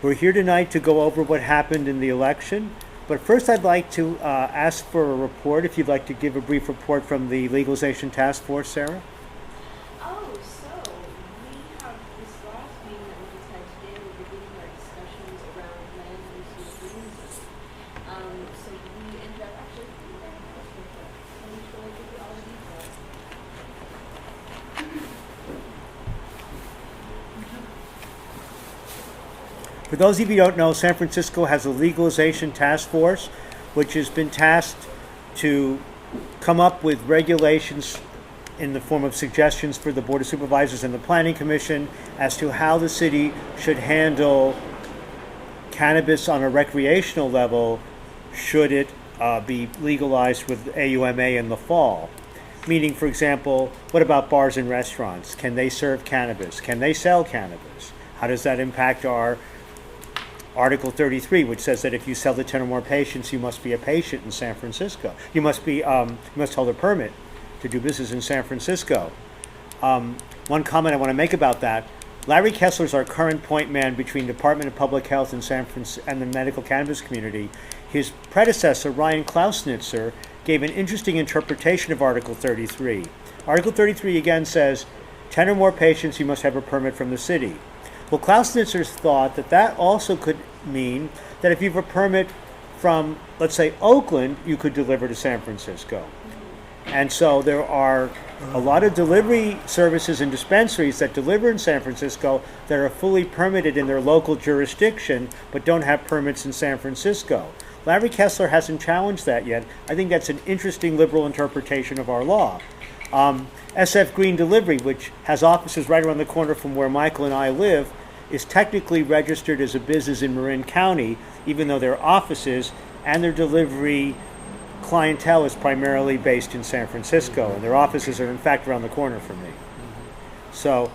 We're here tonight to go over what happened in the election, but first I'd like to ask for a report, if you'd like to give a brief report from the Legalization Task Force, Sarah. Oh, so we have this last meeting that we just had today. We're beginning our discussions around land use and green zoning. So we ended up actually pretty very close with it. Let me really give you all the details. For those of you who don't know, San Francisco has a Legalization Task Force, which has been tasked to come up with regulations in the form of suggestions for the Board of Supervisors and the Planning Commission as to how the city should handle cannabis on a recreational level should it be legalized with AUMA in the fall. Meaning, for example, what about bars and restaurants? Can they serve cannabis? Can they sell cannabis? How does that impact our Article 33, which says that if you sell to 10 or more patients, you must be a patient in San Francisco. You must hold a permit to do business in San Francisco. One comment I want to make about that: Larry Kessler is our current point man between Department of Public Health and and the medical cannabis community. His predecessor, Ryan Klausnitzer, gave an interesting interpretation of Article 33. Article 33 again says 10 or more patients, you must have a permit from the city. Well, Klausnitzer's thought that that also could mean that if you have a permit from, let's say, Oakland, you could deliver to San Francisco. And so there are a lot of delivery services and dispensaries that deliver in San Francisco that are fully permitted in their local jurisdiction, but don't have permits in San Francisco. Larry Kessler hasn't challenged that yet. I think that's an interesting liberal interpretation of our law. SF Green Delivery, which has offices right around the corner from where Michael and I live, is technically registered as a business in Marin County, even though their offices and their delivery clientele is primarily based in San Francisco, and their offices are in fact around the corner from me. So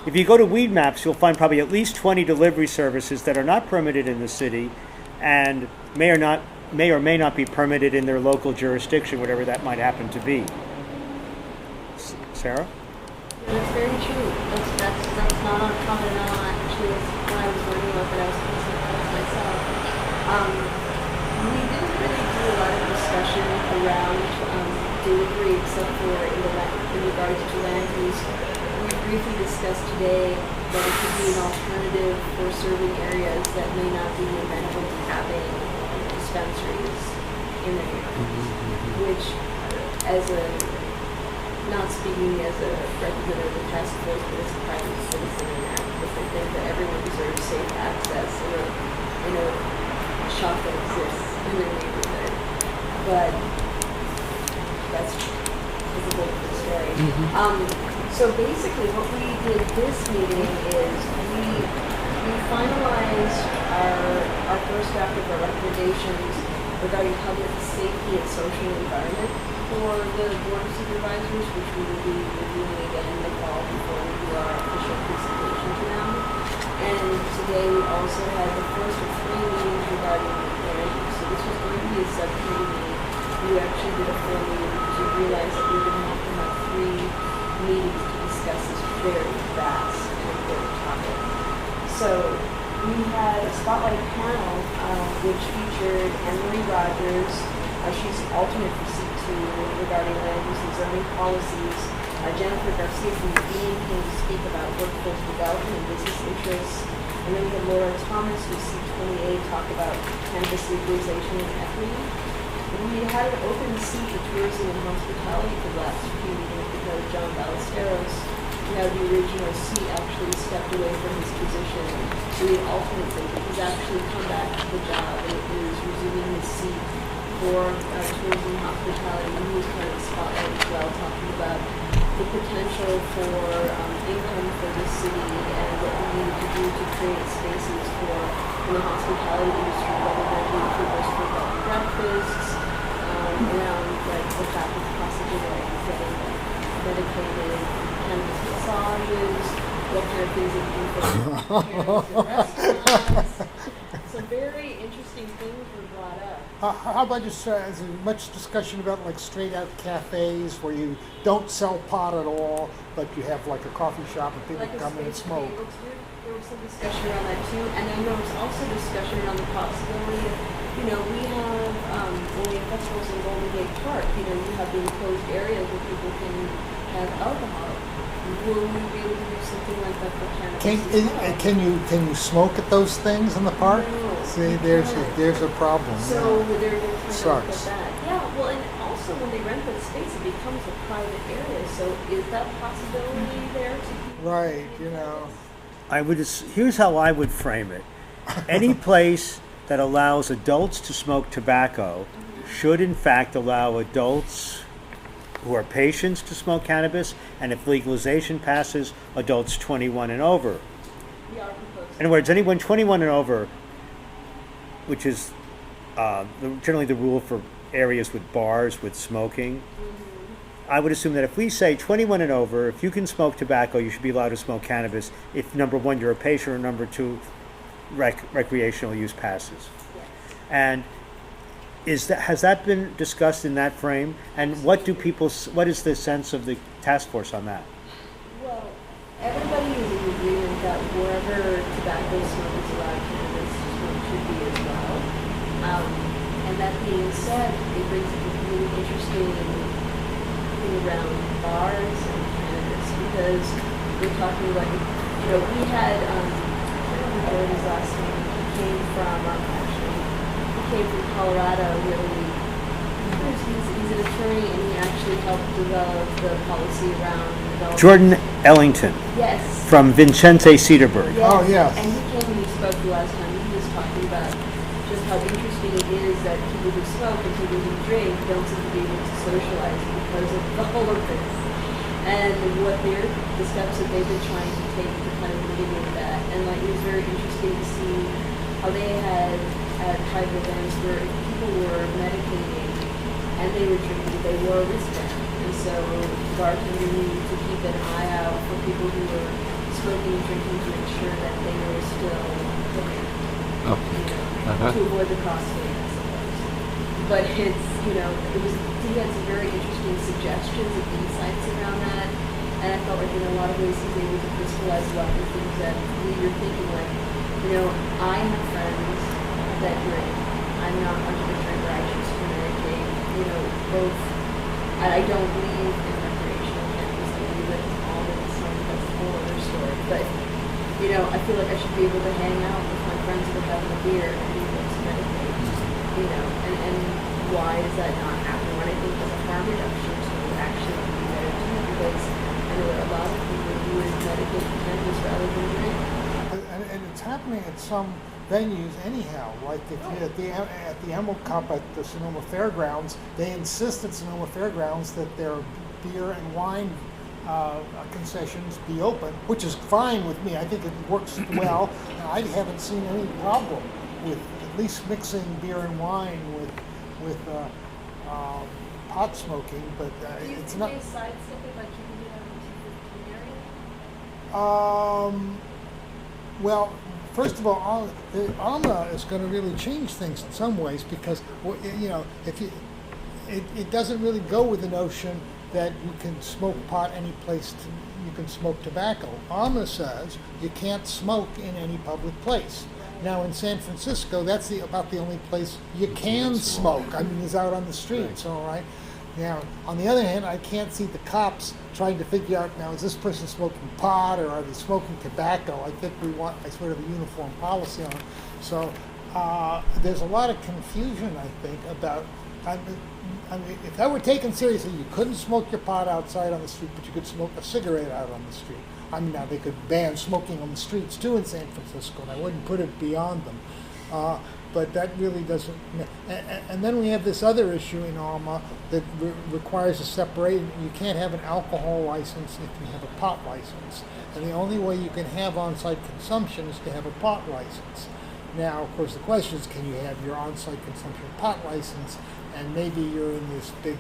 if you go to Weed Maps, you'll find probably at least 20 delivery services that are not permitted in the city and may or may not be permitted in their local jurisdiction, whatever that might happen to be. Sarah? Yeah, that's very true. That's not uncommon at all. Actually, when I was learning about that, I was thinking about myself. We didn't really do a lot of discussion around delivery, except for in regards to land use. We briefly discussed today that it could be an alternative for serving areas that may not be amenable to having dispensaries in their neighborhoods, which, as a not speaking as a representative of the task force, but as a private citizen in that, because I think that everyone deserves safe access in a shop that exists in their neighborhood. But that's a whole different story. So basically what we did this meeting is we finalized our first draft of our recommendations regarding public safety and social environment for the Board of Supervisors, which we will be reviewing again in the fall before we do our official presentation to them. And today we also had the first of 3 meetings regarding land use. So this was going to be a subcommittee meeting. We actually did a full meeting because we realized that we were going to have 3 meetings to discuss this very vast and important topic. So we had a spotlight panel which featured Anne-Marie Rogers. She's alternate for C2 regarding land use and zoning policies. Jennifer Garcia from the Dean came to speak about workforce development and business interests. And then we had Laura Thomas from C28 talk about cannabis legalization and equity. And we had an open seat for tourism and hospitality for the last few meetings because John Ballesteros, who had the original seat, actually stepped away from his position. So we had alternates, and he's actually come back to the job and is resuming his seat for tourism and hospitality. And he was kind of the spotlight as well, talking about the potential for income for the city and what we need to do to create spaces for in the hospitality industry, whether that be improvements for bed and breakfasts, around like the fact that the possibility of getting medicated cannabis massages, what kind of things that you can put in restaurants. Some very interesting things were brought up. How about just is there much discussion about like straight out cafes where you don't sell pot at all, but you have like a coffee shop and people Like come in and smoke? There was some discussion discussion around that too. And then there was also discussion around the possibility of, we have, when we have festivals in Golden Gate Park, you have the enclosed areas where people can have alcohol. Will we be able to do something like that for cannabis as well? Can you smoke at those things in the park? No, See, you there's can't. a problem. So they're trying to look at Sucks. that. Yeah, well, and also when they rent that space, it becomes a private area. So is that possibility there to be? Right, Here's how I would frame it. Any place that allows adults to smoke tobacco should in fact allow adults who are patients to smoke cannabis, and if legalization passes, adults 21 and over. We are proposing. In other words, anyone 21 and over, which is generally the rule for areas with bars with smoking, I would assume that if we say 21 and over, if you can smoke tobacco, you should be allowed to smoke cannabis if, number one, you're a patient, or number two, recreational use passes. Yes. And has that been discussed in that frame? And what is the sense of the task force on that? Well, everybody is in agreement that wherever tobacco smoke is allowed, cannabis smoke should be as well. And that being said, it brings up a really interesting thing around bars and cannabis, because we're talking about, we had, I don't know his last name, he came from Colorado, really. He's an attorney, and he actually helped develop the policy around developing. Jordan Ellington Yes. from Vincenze Cedarburg. Yes. Oh, yes. And he came and he spoke the last time. He was talking about just how interesting it is that people who smoke and people who drink don't seem to be able to socialize because of the whole of this. And the steps that they've been trying to take to kind of mitigate that. And it was very interesting to see how they had at private events where if people were medicating and they were drinking, they wore a wristband. And so bartenders needed to keep an eye out for people who were smoking and drinking to ensure that they were still cooking, to avoid the crossfade, I suppose. But he had some very interesting suggestions and insights around that. And I felt like in a lot of ways he's able to crystallize a lot of the things that we were thinking, I have friends that drink. I'm not much of a drinker. I choose to medicate. Both. I don't believe in recreational cannabis. I believe that it's all in something that's a whole other story. But I feel like I should be able to hang out with my friends who are having a beer and be able to medicate. And why does that not happen? When I think there's a harm reduction tool actually would be better too, because I know that a lot of people who would medicate cannabis rather than drink. And it's happening at some venues anyhow. Like if you're at the Emerald Cup at the Sonoma Fairgrounds, they insist at Sonoma Fairgrounds that their beer and wine concessions be open, which is fine with me. I think it works well. And I haven't seen any problem with at least mixing beer and wine with pot smoking. But it's not. Do you think they sidestep it by keeping it out in the 215 area? Well, first of all, ALMA is going to really change things in some ways because, it doesn't really go with the notion that you can smoke pot any place you can smoke tobacco. ALMA says you can't smoke in any public place. Now in San Francisco, that's about the only place you can smoke. I mean, it's out on the streets, all right? Now, on the other hand, I can't see the cops trying to figure out, now, is this person smoking pot or are they smoking tobacco? I think we want a sort of a uniform policy on it. So there's a lot of confusion, I think, about, I mean, if that were taken seriously, you couldn't smoke your pot outside on the street, but you could smoke a cigarette out on the street. I mean, now they could ban smoking on the streets too in San Francisco, and I wouldn't put it beyond them. But that really doesn't. And then we have this other issue in ALMA that requires a separation. You can't have an alcohol license if you have a pot license. And the only way you can have on-site consumption is to have a pot license. Now, of course, the question is, can you have your on-site consumption pot license, and maybe you're in this big,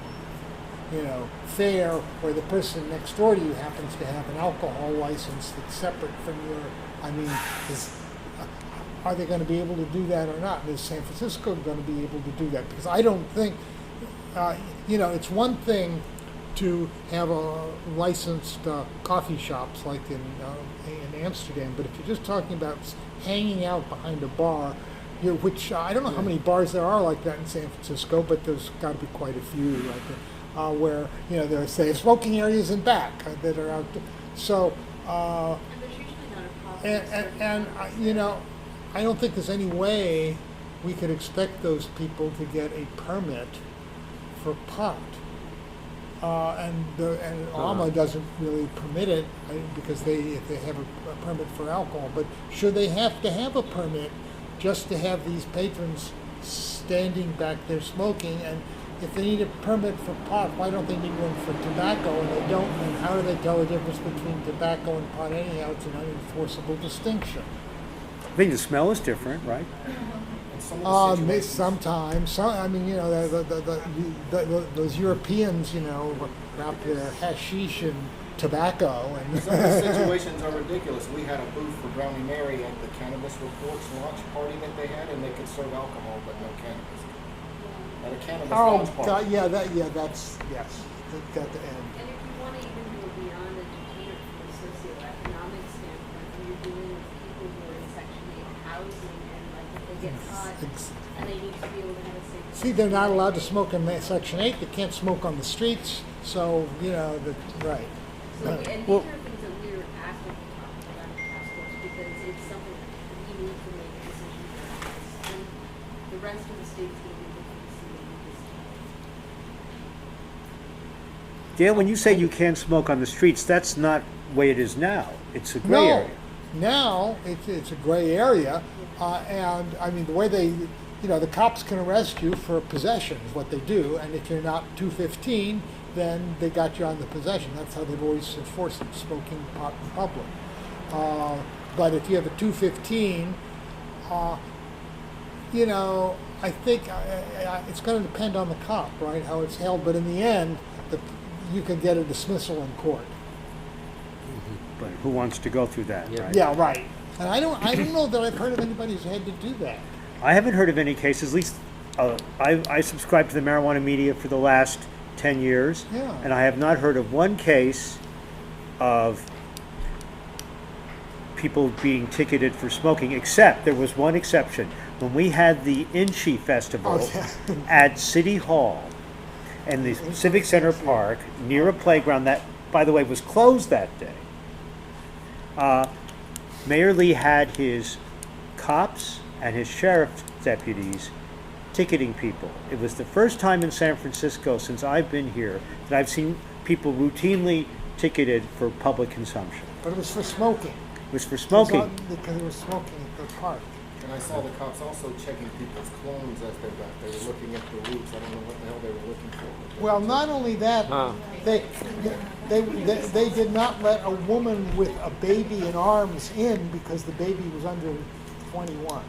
fair where the person next door to you happens to have an alcohol license that's separate from your. I mean, are they going to be able to do that or not? Is San Francisco going to be able to do that? Because I don't think, it's one thing to have a licensed coffee shops like in Amsterdam. But if you're just talking about hanging out behind a bar, which I don't know how many bars there are like that in San Francisco, but there's got to be quite a few right there, where there's say smoking areas in back that are out. So And there's usually not a problem. and I don't think there's any way we could expect those people to get a permit for pot. And ALMA doesn't really permit it because if they have a permit for alcohol. But should they have to have a permit just to have these patrons standing back there smoking? And if they need a permit for pot, why don't they need one for tobacco? And they don't. And how do they tell the difference between tobacco and pot anyhow? It's an unenforceable distinction. I think the smell is different, right? Sometimes, those Europeans, got their hashish and tobacco, and Some of the situations are ridiculous. We had a booth for Brownie Mary at the Cannabis Reports launch party that they had, and they could serve alcohol but no cannabis. At a cannabis launch party. God, that's yes, that got the end. And if you want to even go beyond educator from a socioeconomic standpoint, when you're dealing with people who are in Section 8 housing and like if they get caught and they need to be able to have a safe. See, they're not allowed to smoke in Section 8. They can't smoke on the streets. So right. So, and these Well- are things that we're actively talking about in the task force because it's something that we need to make a decision for. And the rest of the state's going to be looking to see what we just Dale, when you say you can't smoke on the streets, that's not the way it is now. It's a gray No, area. now it's a gray area, and I mean the way the cops can arrest you for possession is what they do, and if you're not 215, then they got you on the possession. That's how they've always enforced it, smoking pot in public. But if you have a 215, I think it's going to depend on the cop, right? How it's held, but in the end, you can get a dismissal in court. But who wants to go through that, right? Yeah, right. And I don't know that I've heard of anybody who's had to do that. I haven't heard of any cases, at least I subscribe to the marijuana media for the last 10 years, Yeah. and I have not heard of one case of people being ticketed for smoking, except there was one exception. When we had the Inchi Festival Oh, yeah. at City Hall and the Civic Center Park near a playground that, by the way, was closed that day, Mayor Lee had his cops and his sheriff's deputies ticketing people. It was the first time in San Francisco since I've been here that I've seen people routinely ticketed for public consumption. But it was for smoking. It was for smoking. Because they were smoking at the park. And I saw the cops also checking people's clones as they left. They were looking at the routes. I don't know what the hell they were looking for. Well, not only that, they did not let a woman with a baby in arms in because the baby was under 21.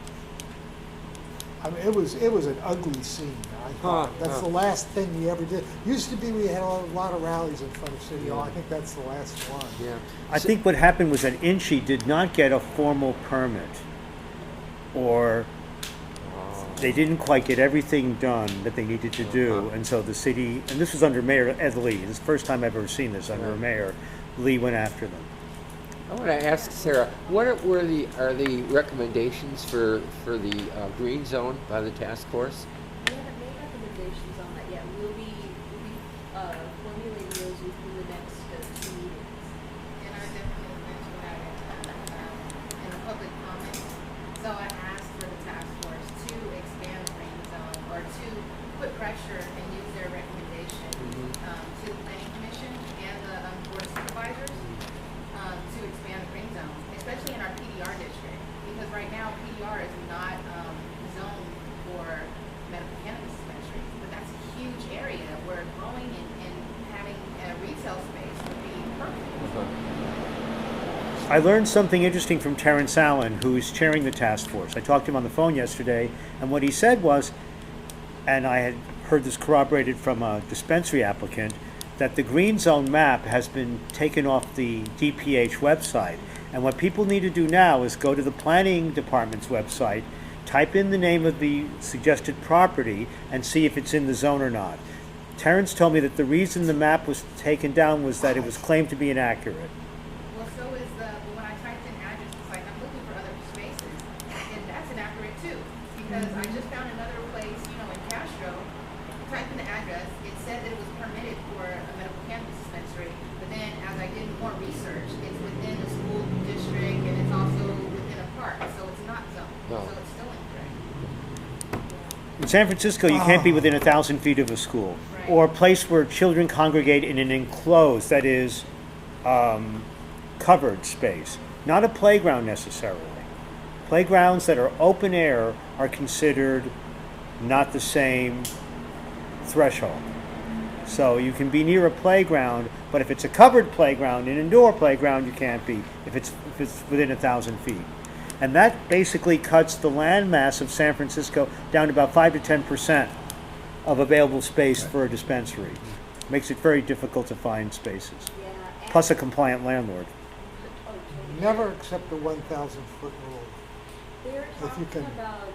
I mean, it was an ugly scene. I thought that's the last thing we ever did. Used to be we had a lot of rallies in front of City Hall. I think that's the last one. Yeah. I think what happened was that Inchi did not get a formal permit, or they didn't quite get everything done that they needed to do, and so the city, and this was under Mayor Ed Lee, this is the first time I've ever seen this under a mayor, Lee went after them. I want to ask Sarah, what are the recommendations for the green zone by the task force? We haven't made recommendations on that yet. We'll be formulating those within the next 2 meetings. And I definitely mentioned that in the public comments. So I asked for the task force to expand the green zone or to put pressure and use their recommendation to the planning commission and the board of supervisors to expand the green zone, especially in our PDR district. Because right now PDR is not zoned for medical cannabis dispensaries, but that's a huge area where growing and having a retail space would be perfect. I learned something interesting from Terrence Allen, who is chairing the task force. I talked to him on the phone yesterday, and what he said was, and I had heard this corroborated from a dispensary applicant, that the green zone map has been taken off the DPH website. And what people need to do now is go to the planning department's website, type in the name of the suggested property, and see if it's in the zone or not. Terrence told me that the reason the map was taken down was that it was claimed to be inaccurate. Well, so is when I typed in addresses, like I'm looking for other spaces, and that's inaccurate too. Because I just found another place, in Castro, typed in the address, it said that it was permitted for a medical cannabis dispensary, but then as I did more research, it's within the school district and it's also within a park, so it's not zoned, No. so it's still incorrect. In San Francisco, you can't be within 1,000 feet of a school Right. or a place where children congregate in an enclosed, that is, covered space, not a playground necessarily. Playgrounds that are open air are considered not the same threshold. So you can be near a playground, but if it's a covered playground, an indoor playground, you can't be if it's within 1,000 feet. And that basically cuts the landmass of San Francisco down to about 5 to 10% of available space for a dispensary. Makes it very difficult to find spaces. Yeah. And Plus a compliant landlord. Never accept the 1,000-foot rule. they're you talking can- about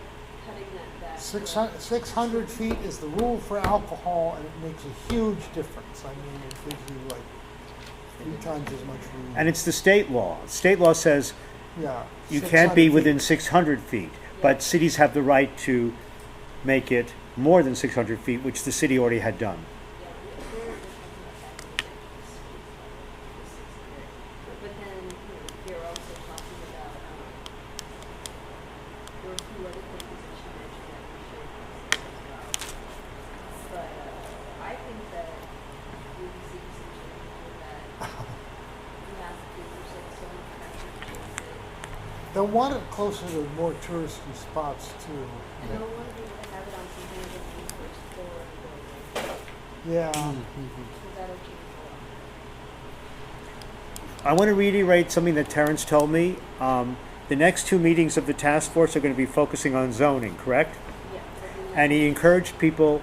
cutting that. 600 feet is the rule for alcohol, and it makes a huge difference. I mean, it gives you like 3 times as much room. And it's the state law. State law says Yeah. you 600 can't be feet. within 600 feet, but cities have the right to make it more than 600 feet, which the city already had done. Yeah, they're talking about that. But then, they're also talking about, there were a few other things that she mentioned that we should consider as well. But, I think that we can see some changes with that. We have to, there's like so much pressure to chase it. They'll want it closer to more touristy spots too. And I don't want to be able to have it on something that the first floor of the building. Yeah. Because that'll change a lot. I want to reiterate something that Terrence told me. The next 2 meetings of the task force are going to be focusing on zoning, correct? Yeah. And he encouraged people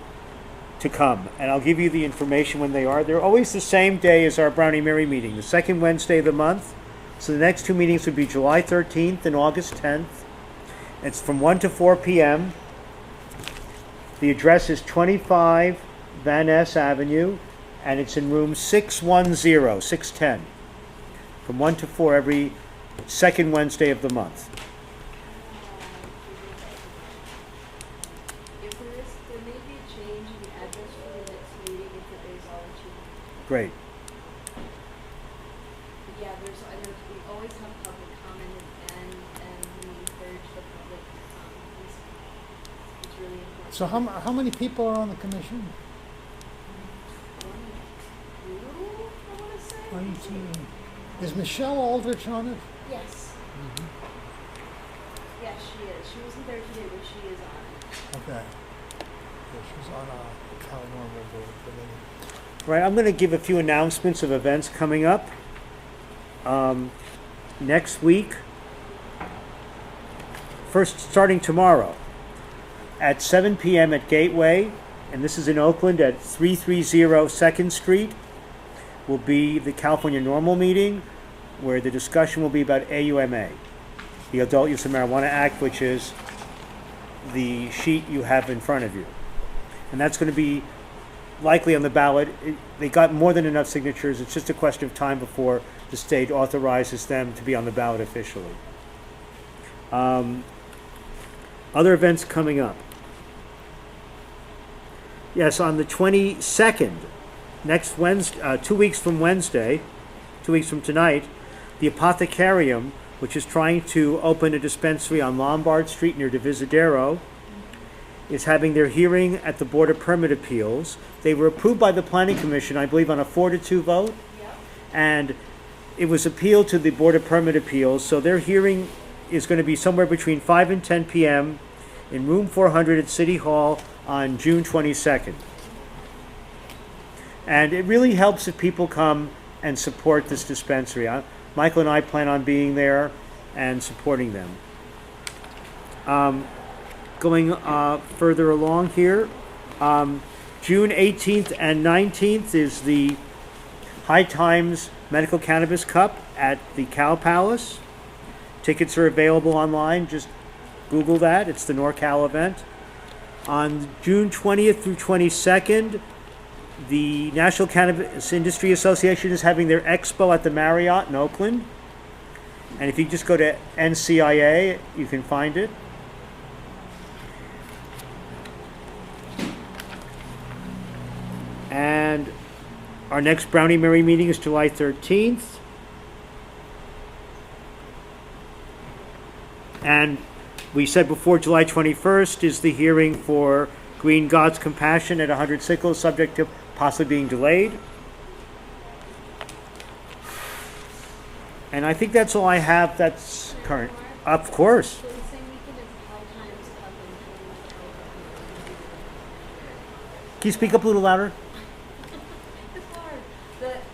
to come. And I'll give you the information when they are. They're always the same day as our Brownie Mary meeting, the second Wednesday of the month. So the next 2 meetings would be July 13th and August 10th. It's from 1 to 4 p.m. The address is 25 Van Ness Avenue, and it's in room 610, from 1 to 4 every second Wednesday of the month. If there may be a change in the address for the next meeting if it is all achieved. Great. Yeah, we always have public comment and we encourage the public, it's really important. So how many people are on the commission? 22, I wanna say? 22. Is Michelle Aldrich on it? Yes. Yes, she is. She wasn't there today, but she is on it. Okay. Yeah, she's on a CANORML board. But anyway. Right, I'm going to give a few announcements of events coming up. Next week, first starting tomorrow, at 7 p.m. at Gateway, and this is in Oakland at 330 2nd Street, will be the California NORML meeting, where the discussion will be about AUMA, the Adult Use of Marijuana Act, which is the sheet you have in front of you. And that's going to be likely on the ballot. They got more than enough signatures. It's just a question of time before the state authorizes them to be on the ballot officially. Other events coming up. Yes, on the 22nd, next Wednesday, 2 weeks from Wednesday, 2 weeks from tonight, the Apothecarium, which is trying to open a dispensary on Lombard Street near Divisadero, is having their hearing at the Board of Permit Appeals. They were approved by the Planning Commission, I believe, on a 4-2 vote. Yep. And it was appealed to the Board of Permit Appeals, so their hearing is going to be somewhere between 5 and 10 p.m. in room 400 at City Hall on June 22nd. And it really helps if people come and support this dispensary. Michael and I plan on being there and supporting them. Going further along here, June 18th and 19th is the High Times Medical Cannabis Cup at the Cow Palace. Tickets are available online. Just Google that. It's the NorCal event. On June 20th through 22nd, The National Cannabis Industry Association is having their expo at the Marriott in Oakland. And if you just go to NCIA, you can find it. And our next Brownie Mary meeting is July 13th. And we said before, July 21st is the hearing for Green God's Compassion at 100 Sickles, subject to possibly being delayed. And I think that's all I have that's current. Of course. So the same weekend as the High Times Cup Can you speak up a little louder? It's hard.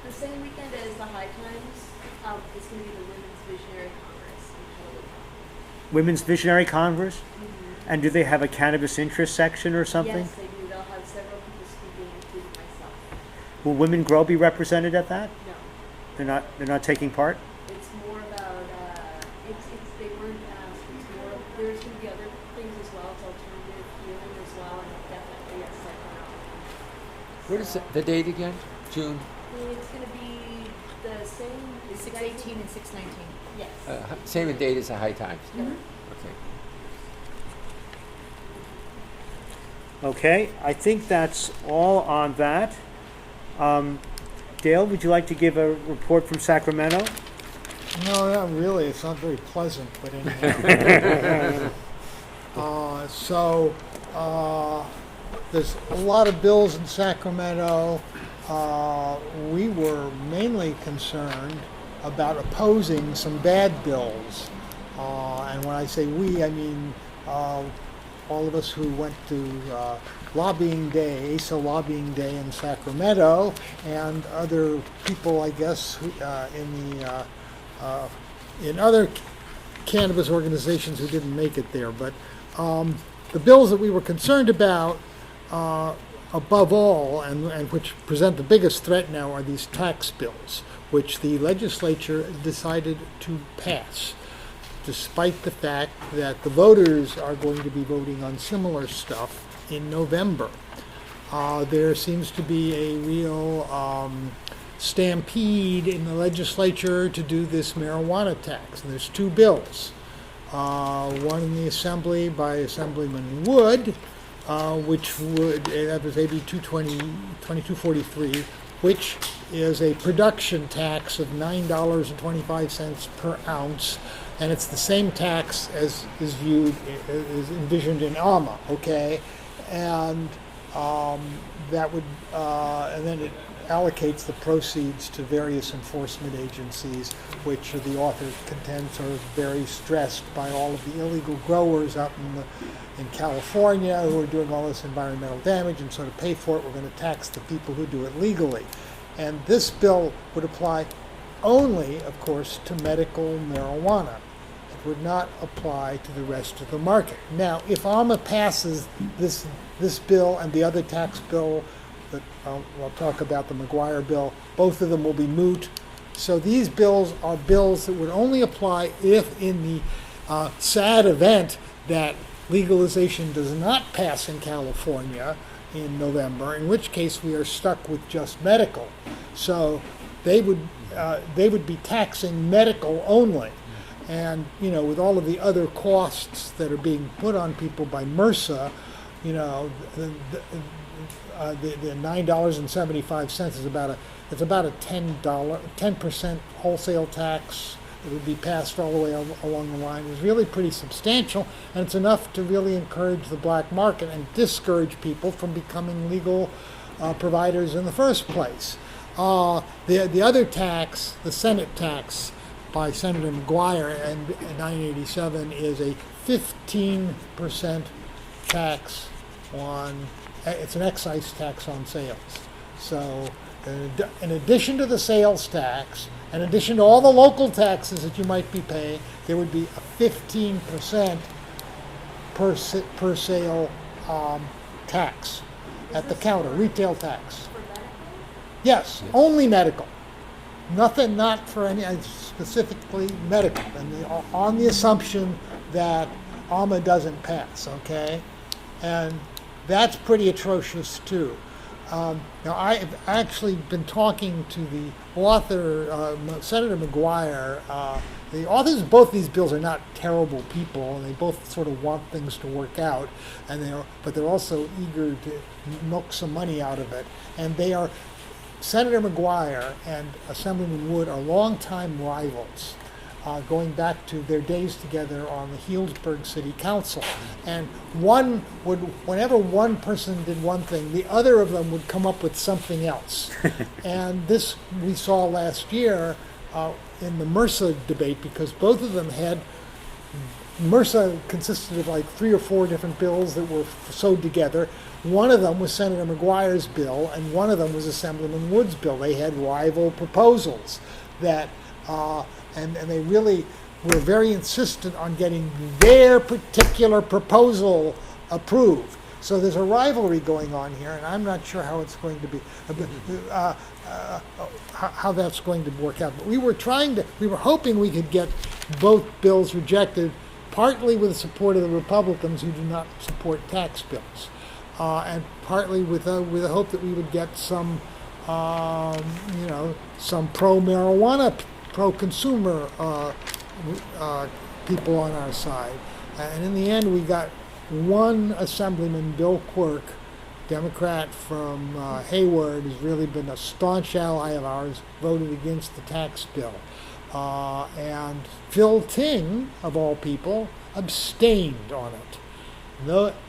The same weekend as the High Times is going to be the Women's Visionary Congress in Philadelphia. Women's Visionary Congress? And do they have a cannabis interest section or something? Yes, they do. They'll have several people speaking, including myself. Will Women Grow be represented at that? No. They're not taking part? It's more about, they weren't asked, it's more, there's going to be other things as well, it's alternative healing as well, and definitely a psychoanalysis. What is the date again? June? It's going to be the same. 6/18 and 6/19. Yes. Same date as the High Times. Okay. Okay, I think that's all on that. Dale, would you like to give a report from Sacramento? No, not really. It's not very pleasant, but anyhow. There's a lot of bills in Sacramento. We were mainly concerned about opposing some bad bills. And when I say we, I mean all of us who went to lobbying day, ASA lobbying day in Sacramento, and other people, I guess, in other cannabis organizations who didn't make it there. But the bills that we were concerned about, above all, and which present the biggest threat now, are these tax bills, which the legislature decided to pass, despite the fact that the voters are going to be voting on similar stuff in November. There seems to be a real stampede in the legislature to do this marijuana tax. And there's two bills. One in the Assembly by Assemblyman Wood, which would, that was AB 2243, which is a production tax of $9.25 per ounce, and it's the same tax as is envisioned in AMA, okay? And that would, and then it allocates the proceeds to various enforcement agencies, which the author contends are very stressed by all of the illegal growers out in California who are doing all this environmental damage, and so to pay for it, we're going to tax the people who do it legally. And this bill would apply only, of course, to medical marijuana. It would not apply to the rest of the market. Now, if AMA passes this bill and the other tax bill, that I'll talk about, the McGuire bill, both of them will be moot. So these bills are bills that would only apply if, in the sad event that legalization does not pass in California in November, in which case we are stuck with just medical. So they would be taxing medical only. And, with all of the other costs that are being put on people by MRSA, the $9.75 is about a 10% wholesale tax. It would be passed all the way along the line. It's really pretty substantial, and it's enough to really encourage the black market and discourage people from becoming legal providers in the first place. The other tax, the Senate tax by Senator McGuire in 1987, is a 15% tax on, it's an excise tax on sales. So in addition to the sales tax, in addition to all the local taxes that you might be paying, there would be a 15% per sale tax at the counter, retail tax. Yes, only medical. Nothing, not for any, specifically medical, and on the assumption that AMA doesn't pass, okay? And that's pretty atrocious too. Now, I've actually been talking to the author, Senator McGuire. The authors of both these bills are not terrible people, and they both sort of want things to work out, but they're also eager to milk some money out of it. And they are, Senator McGuire and Assemblyman Wood are longtime rivals, going back to their days together on the Healdsburg City Council. And whenever one person did one thing, the other of them would come up with something else. And this we saw last year in the MRSA debate, because both of them had, MRSA consisted of like 3 or 4 different bills that were sewed together. One of them was Senator McGuire's bill, and one of them was Assemblyman Wood's bill. They had rival proposals that and they really were very insistent on getting their particular proposal approved. So there's a rivalry going on here, and I'm not sure how it's going to be, how that's going to work out. But we were hoping we could get both bills rejected, partly with the support of the Republicans who do not support tax bills, and partly with the hope that we would get some, some pro-marijuana, pro-consumer people on our side. And in the end, we got one Assemblyman, Bill Quirk, Democrat from Hayward, who's really been a staunch ally of ours, voted against the tax bill. And Phil Ting, of all people, abstained on it.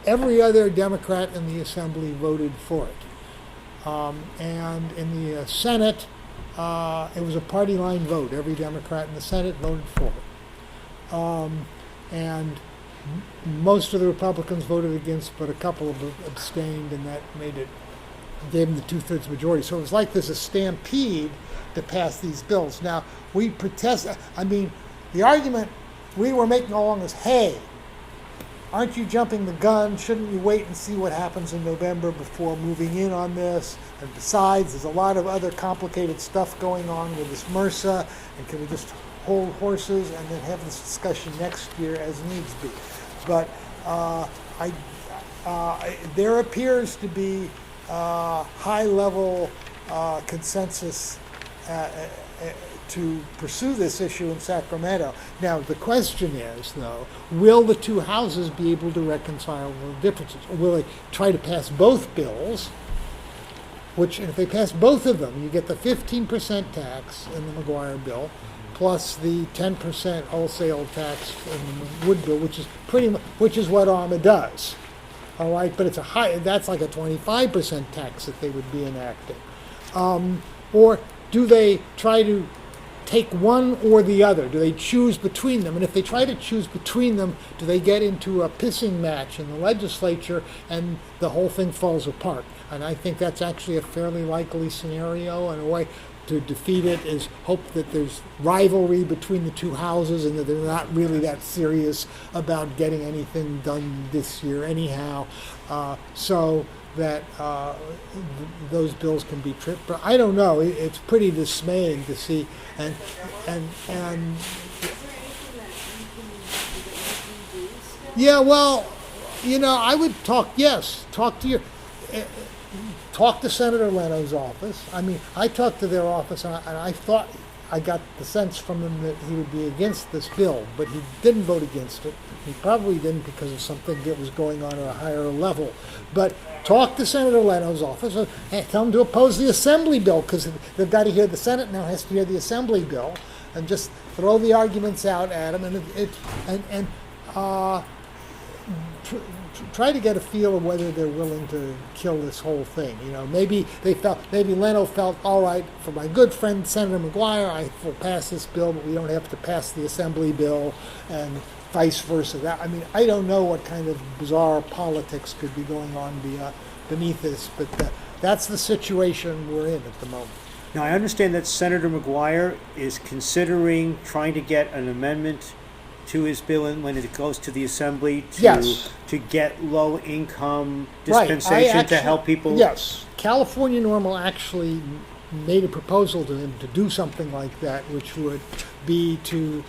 Every other Democrat in the Assembly voted for it. And in the Senate, it was a party line vote. Every Democrat in the Senate voted for it. And most of the Republicans voted against, but a couple of abstained, and that gave them the 2/3 majority. So it was like there's a stampede to pass these bills. Now, we protest, the argument we were making all along is, hey, aren't you jumping the gun? Shouldn't you wait and see what happens in November before moving in on this? And besides, there's a lot of other complicated stuff going on with this MRSA, and can we just hold horses and then have this discussion next year as needs be? But there appears to be high-level consensus to pursue this issue in Sacramento. Now, the question is, though, will the two houses be able to reconcile the differences? Or will they try to pass both bills, which, if they pass both of them, you get the 15% tax in the McGuire bill, plus the 10% wholesale tax in the Wood bill, which is what ARMA does. All right, but that's like a 25% tax that they would be enacting. Or do they try to take one or the other? Do they choose between them? And if they try to choose between them, do they get into a pissing match in the legislature and the whole thing falls apart? And I think that's actually a fairly likely scenario, and a way to defeat it is hope that there's rivalry between the two houses and that they're not really that serious about getting anything done this year anyhow, so that those bills can be tripped. But I don't know. It's pretty dismaying to see. And Is there anything that you can do still? yeah, well, I would talk to Senator Leno's office. I talked to their office, and I thought I got the sense from him that he would be against this bill, but he didn't vote against it. He probably didn't because of something that was going on at a higher level. But talk to Senator Leno's office and tell him to oppose the Assembly bill, because they've got to hear the Senate now has to hear the Assembly bill, and just throw the arguments out at him and try to get a feel of whether they're willing to kill this whole thing. Maybe Leno felt, all right, for my good friend Senator McGuire, I will pass this bill, but we don't have to pass the Assembly bill, and vice versa. I don't know what kind of bizarre politics could be going on beneath this, but that's the situation we're in at the moment. Now, I understand that Senator McGuire is considering trying to get an amendment to his bill when it goes to the Assembly to get low-income dispensation to help people. Yes, California NORML actually made a proposal to him to do something like that, which would be to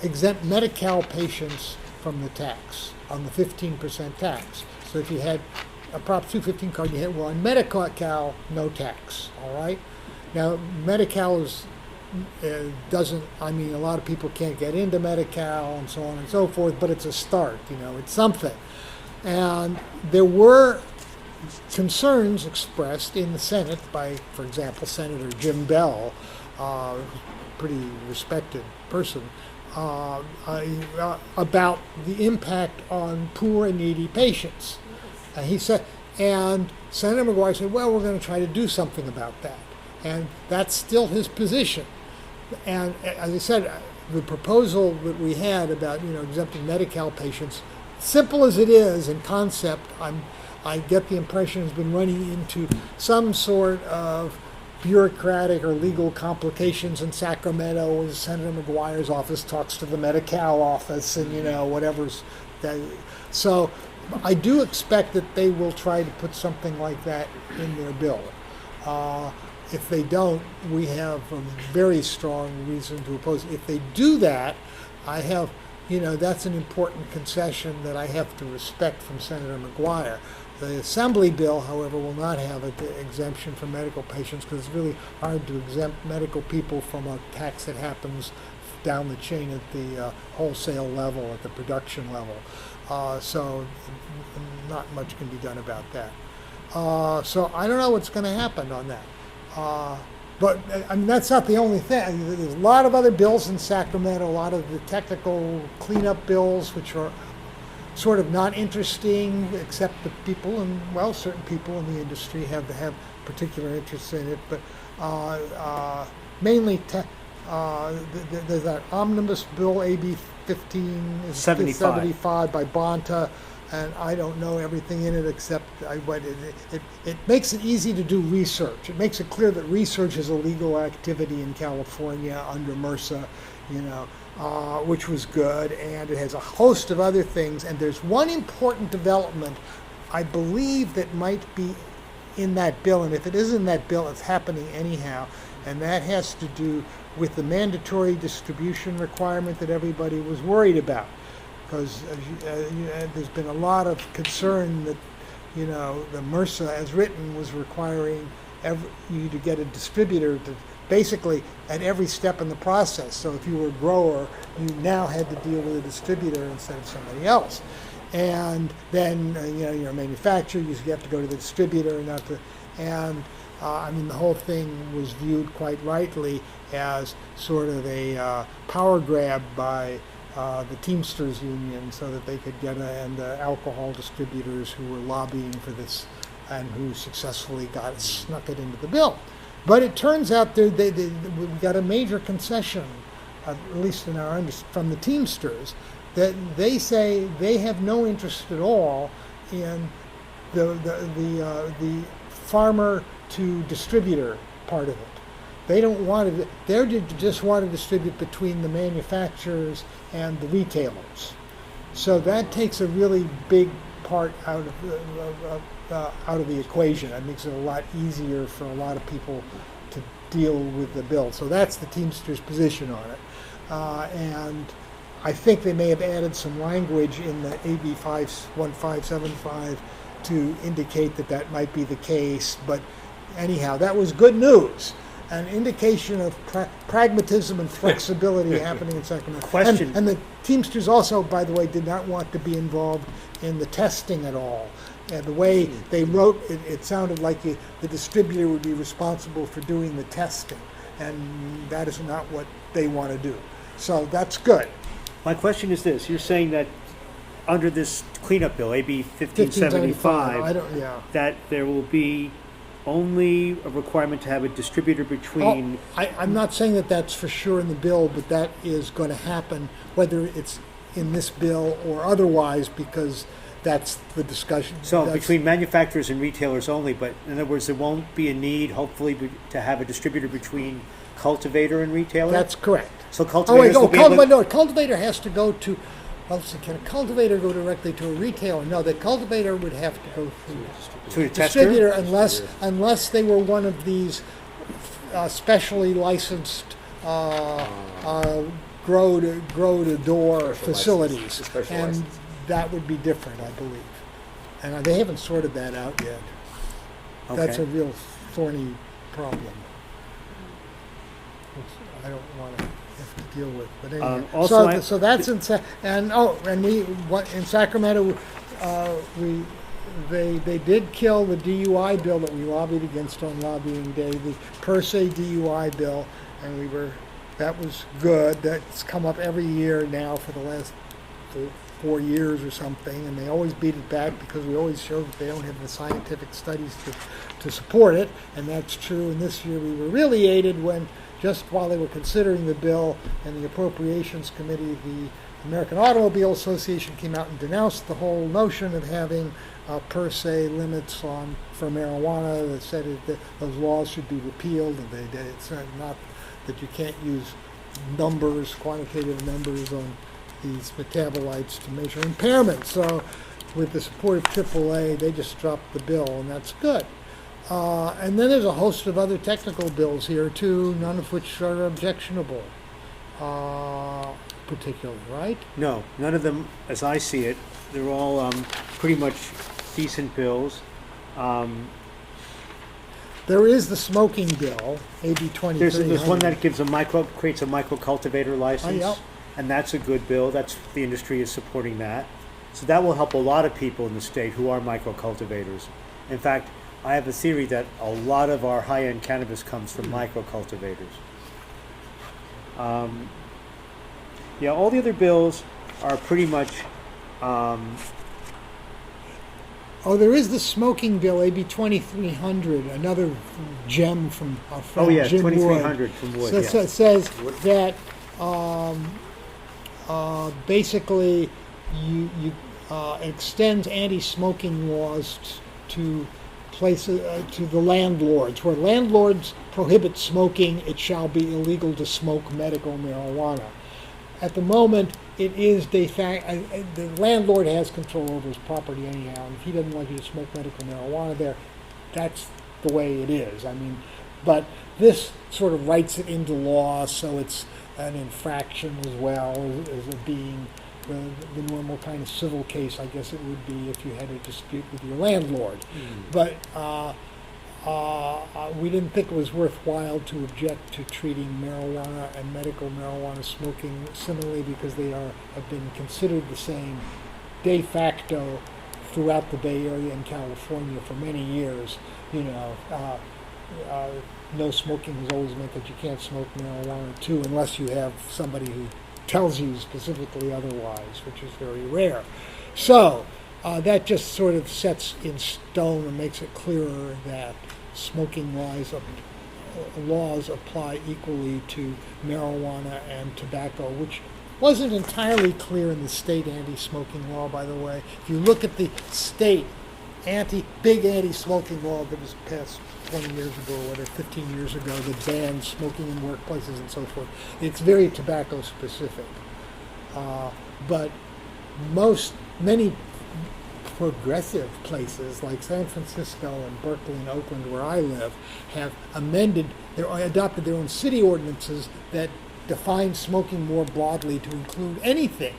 exempt Medi-Cal patients from the tax, on the 15% tax. So if you had a Prop 215 card, you hit, well, on Medi-Cal, no tax, all right? Now, Medi-Cal is, doesn't, I mean, a lot of people can't get into Medi-Cal and so on and so forth, but it's a start, you know, it's something. And there were concerns expressed in the Senate by, for example, Senator Jim Bell, who's a pretty respected person, about the impact on poor and needy patients. He said, and Senator McGuire said, well, we're going to try to do something about that. And that's still his position. And as I said, the proposal that we had about, you know, exempting Medi-Cal patients, simple as it is in concept, I get the impression has been running into some sort of bureaucratic or legal complications in Sacramento as Senator McGuire's office talks to the Medi-Cal office and, you know, whatever's that. So I do expect that they will try to put something like that in their bill. If they don't, we have a very strong reason to oppose it. If they do that, I have, you know, that's an important concession that I have to respect from Senator McGuire. The Assembly bill, however, will not have an exemption for medical patients because it's really hard to exempt medical people from a tax that happens down the chain at the wholesale level, at the production level. So not much can be done about that. So I don't know what's going to happen on that. But I mean, that's not the only thing. There's a lot of other bills in Sacramento, a lot of the technical cleanup bills, which are sort of not interesting, except the people, and well, certain people in the industry have particular interest in it. But mainly, there's that omnibus bill, AB 1575 by Bonta. And I don't know everything in it except it makes it easy to do research. It makes it clear that research is a legal activity in California under MRSA, you know, which was good. And it has a host of other things. And there's one important development, I believe, that might be in that bill. And if it is in that bill, it's happening anyhow. And that has to do with the mandatory distribution requirement that everybody was worried about. Because there's been a lot of concern that, you know, the MRSA as written was requiring you to get a distributor to basically at every step in the process. So if you were a grower, you now had to deal with a distributor instead of somebody else. And then, you know, you're a manufacturer, you have to go to the distributor and not to, and I mean, the whole thing was viewed quite rightly as sort of a power grab by the Teamsters Union so that they could get and the alcohol distributors who were lobbying for this and who successfully snuck it into the bill. But it turns out we got a major concession, at least in our from the Teamsters, that they say they have no interest at all in the farmer to distributor part of it. They don't want to. They just want to distribute between the manufacturers and the retailers. So that takes a really big part out of the equation. It makes it a lot easier for a lot of people to deal with the bill. So that's the Teamsters' position on it. And I think they may have added some language in the AB 1575 to indicate that that might be the case. But anyhow, that was good news. An indication of pragmatism and flexibility happening in Sacramento. Question. And the Teamsters also, by the way, did not want to be involved in the testing at all. And the way they wrote it, it sounded like the distributor would be responsible for doing the testing. And that is not what they want to do. So that's good. My question is this. You're saying that under this cleanup bill, AB 1575, that there will be only a requirement to have a distributor between... I'm not saying that that's for sure in the bill, but that is going to happen, whether it's in this bill or otherwise, because that's the discussion. So between manufacturers and retailers only, but in other words, there won't be a need, hopefully, to have a distributor between cultivator and retailer? That's correct. So cultivators will be able to... No, cultivator has to go to... Well, so can a cultivator go directly to a retailer? No, the cultivator would have to go to a distributor unless they were one of these specially licensed grow to door facilities, and that would be different, I believe. And they haven't sorted that out yet. That's Okay. a real thorny problem, which I don't want to have to deal with. But anyway, also so that's in in Sacramento, they did kill the DUI bill that we lobbied against on lobbying day, the per se DUI bill, and that was good. That's come up every year now for the last 4 years or something, and they always beat it back because we always show that they don't have the scientific studies to support it, and that's true. And this year we were really aided when, just while they were considering the bill and the Appropriations Committee, the American Automobile Association came out and denounced the whole notion of having per se limits for marijuana. That said that those laws should be repealed, and it's not that you can't use quantitative numbers on these metabolites to measure impairment. So with the support of AAA, they just dropped the bill, and that's good. And then there's a host of other technical bills here too, none of which are objectionable, particularly, right? No, none of them, as I see it, they're all pretty much decent bills. There is the smoking bill, AB 2300. There's one that creates a micro cultivator license, yep. and that's a good bill. The industry is supporting that, so that will help a lot of people in the state who are micro cultivators. In fact, I have a theory that a lot of our high-end cannabis comes from micro cultivators. Yeah, all the other bills are pretty much. There is the smoking bill, AB 2300, another gem from our friend Oh yeah, Jim 2300 from Wood. So, Yes. so it says that basically it extends anti-smoking laws to places to the landlords. Where landlords prohibit smoking, it shall be illegal to smoke medical marijuana. At the moment, it is de facto. The landlord has control over his property anyhow, and if he doesn't want you to smoke medical marijuana there, that's the way it is. I mean, but this sort of writes it into law, so it's an infraction as well as it being the normal kind of civil case, I guess it would be if you had a dispute with your landlord. But we didn't think it was worthwhile to object to treating marijuana and medical marijuana smoking similarly because they have been considered the same de facto throughout the Bay Area and California for many years. No smoking has always meant that you can't smoke marijuana too, unless you have somebody who tells you specifically otherwise, which is very rare. So that just sort of sets in stone and makes it clearer that smoking laws apply equally to marijuana and tobacco, which wasn't entirely clear in the state anti-smoking law, by the way. If you look at the state big anti-smoking law that was passed 20 years ago or whatever, 15 years ago, that banned smoking in workplaces and so forth, it's very tobacco specific. But many progressive places like San Francisco and Berkeley and Oakland, where I live, have adopted their own city ordinances that define smoking more broadly to include anything.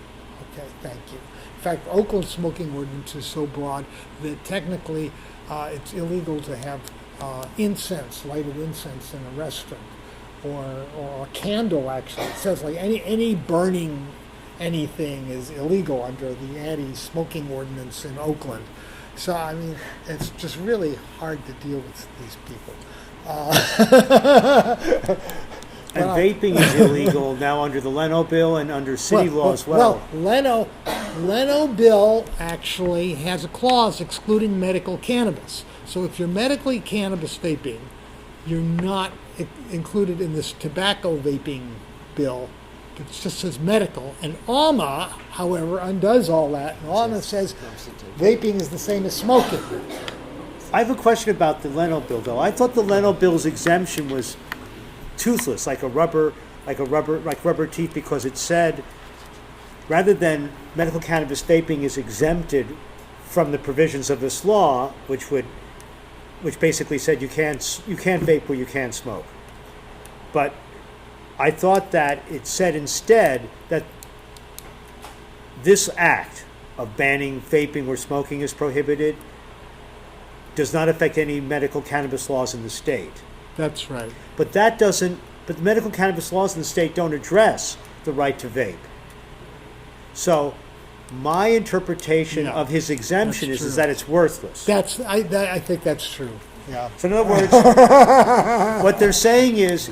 Okay, thank you. In fact, Oakland's smoking ordinance is so broad that technically it's illegal to have lighted incense in a restaurant, or a candle. Actually, it says like any burning anything is illegal under the anti-smoking ordinance in Oakland. So I mean, it's just really hard to deal with these people. And vaping is illegal now under the Leno bill and under city law as well. Well, Leno bill actually has a clause excluding medical cannabis. So if you're medically cannabis vaping, you're not included in this tobacco vaping bill. It just says medical. And ALMA, however, undoes all that. And ALMA says vaping is the same as smoking. I have a question about the Leno bill, though. I thought the Leno bill's exemption was toothless, like rubber teeth, because it said rather than medical cannabis vaping is exempted from the provisions of this law, which basically said you can't vape where you can smoke. But I thought that it said instead that this act of banning vaping where smoking is prohibited does not affect any medical cannabis laws in the state. That's right. But but the medical cannabis laws in the state don't address the right to vape. So my interpretation Yeah, of his exemption that's is true. that it's worthless. I think that's true. Yeah. So in other words, what they're saying is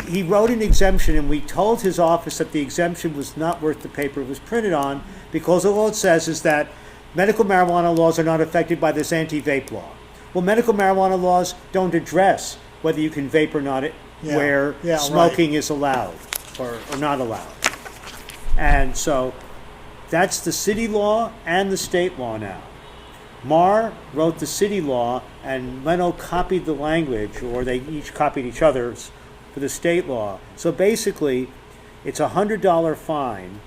he wrote an exemption, and we told his office that the exemption was not worth the paper it was printed on, because all it says is that medical marijuana laws are not affected by this anti-vape law. Well, medical marijuana laws don't address whether you can vape or not Yeah, where yeah, smoking is allowed or not allowed. And so that's the city law and the state law now. Marr wrote the city law, and Leno copied the language, or they each copied each other's for the state law. So basically, it's a $100 fine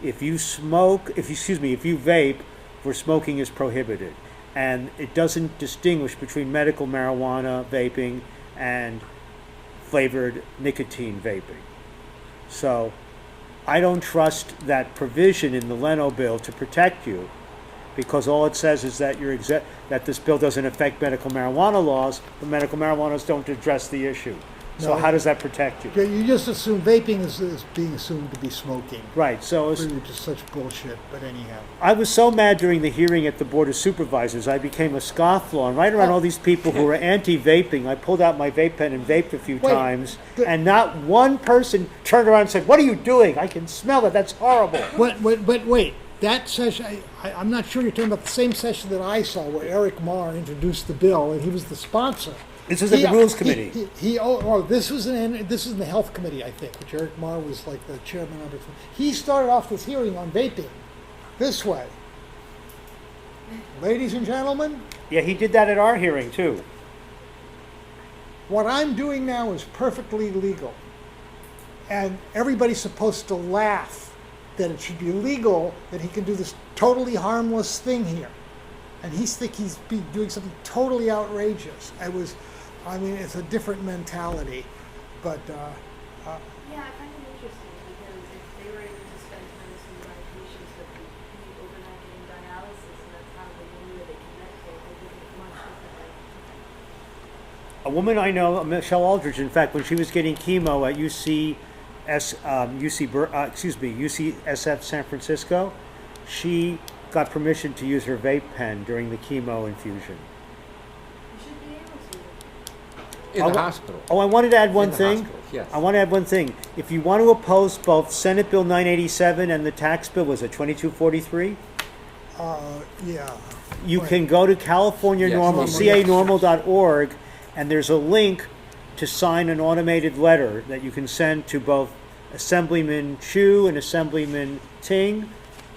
if you vape where smoking is prohibited. And it doesn't distinguish between medical marijuana vaping and flavored nicotine vaping. So I don't trust that provision in the Leno bill to protect you, because all it says is that that this bill doesn't affect medical marijuana laws, but medical marijuana laws don't address the issue. So No. how does that protect you? Yeah, you just assume vaping is being assumed to be smoking. Right. So Really just such bullshit, but anyhow. I was so mad during the hearing at the Board of Supervisors, I became a scofflaw. And right around all these people who were anti-vaping, I pulled out my vape pen and vaped a few Wait, times, and not one person turned around and said, "What are you doing? I can smell it. That's horrible." But wait, that session, I'm not sure you're talking about the same session that I saw where Eric Marr introduced the bill, and he was the sponsor. This was at the Rules Committee. This was in the Health Committee, I think, which Eric Marr was like the chairman of it. He started off this hearing on vaping this way. Ladies and gentlemen, Yeah, he did that at our hearing, too. what I'm doing now is perfectly legal. And everybody's supposed to laugh that it should be legal that he can do this totally harmless thing here. And he's doing something totally outrageous. It's a different mentality. But Yeah, I find it interesting because if they were able to spend time with some of my patients that would be overnight getting dialysis, and that's how they knew that they can medicate, they did it much differently. A woman I know, Michelle Aldridge, in fact, when she was getting chemo at UCSF San Francisco, she got permission to use her vape pen during the chemo infusion. You should be able to. In Oh, the hospital. Oh, I wanted to add one In the thing. hospital, yes. I want to add one thing. If you want to oppose both Senate Bill 987 and the tax bill, was it 2243? yeah. You Right. can go to California Yes. Normal, Normal, canormal.org, and there's a link to sign an automated letter that you can send to both Assemblyman Chu and Assemblyman Ting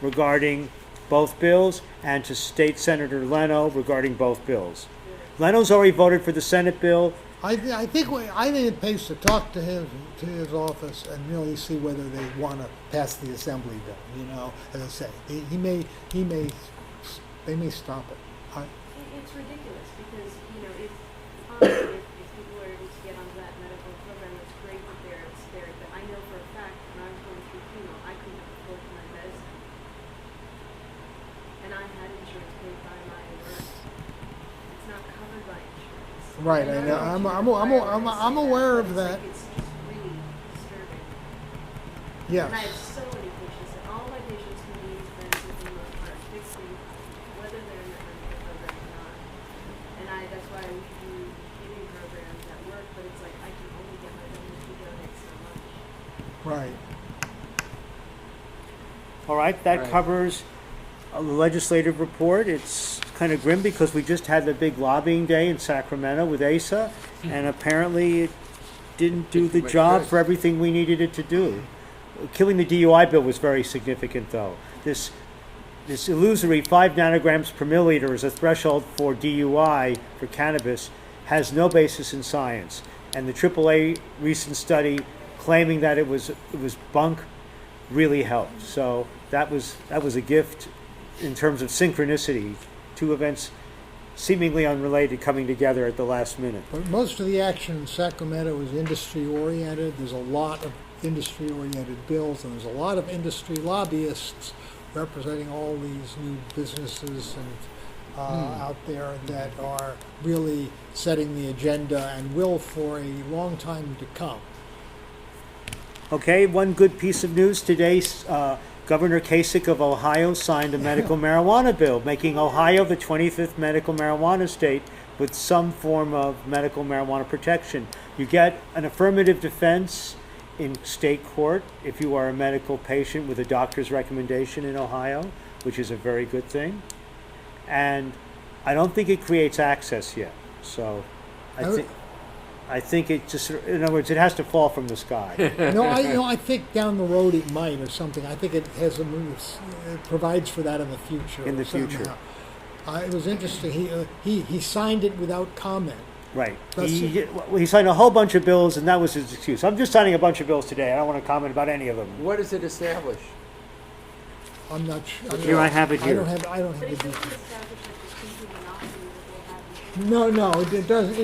regarding both bills, and to State Senator Leno regarding both bills. Leno's already voted for the Senate bill. I think it pays to talk to his office and really see whether they want to pass the assembly bill. As I say, they may stop it. It's ridiculous because, if honestly, if people are able to get onto that medical program, it's great that it's there. But I know for a fact when I was going through chemo, I couldn't afford my medicine. And I had insurance paid by my work. It's not covered by insurance. Right, I know. I'm aware of that. It's just really disturbing. Yes. And I have so many patients, and all my patients can be friends with me are fixing whether they're in the medical program or not. And that's why we do giving programs at work, but it's like I can only get my donors to donate so much. Right. All right, that Right. covers the legislative report. It's kind of grim because we just had the big lobbying day in Sacramento with ASA, and apparently it didn't do the Much job good. for everything we needed it to do. Killing the DUI bill was very significant, though. This illusory 5 nanograms per milliliter as a threshold for DUI for cannabis has no basis in science, and the AAA recent study claiming that it was bunk really helped. So that was a gift in terms of synchronicity, two events seemingly unrelated coming together at the last minute. But most of the action in Sacramento is industry-oriented. There's a lot of industry-oriented bills, and there's a lot of industry lobbyists representing all these new businesses and out there that are really setting the agenda and will for a long time to come. Okay, one good piece of news today, Governor Kasich of Ohio signed a medical marijuana bill, making Ohio the 25th medical marijuana state with some form of medical marijuana protection. You get an affirmative defense in state court if you are a medical patient with a doctor's recommendation in Ohio, which is a very good thing. And I don't think it creates access yet. So I think it just, in other words, it has to fall from the sky. I think down the road it might or something. I think it has it provides for that in the future. In the future. It was interesting. He signed it without comment. Right. He signed a whole bunch of bills, and that was his excuse. I'm just signing a bunch of bills today. I don't want to comment about any of them. What does it establish? I'm not sure. Here, I have it here. I don't have But the it doesn't details. establish a distinct monopoly that they have. No,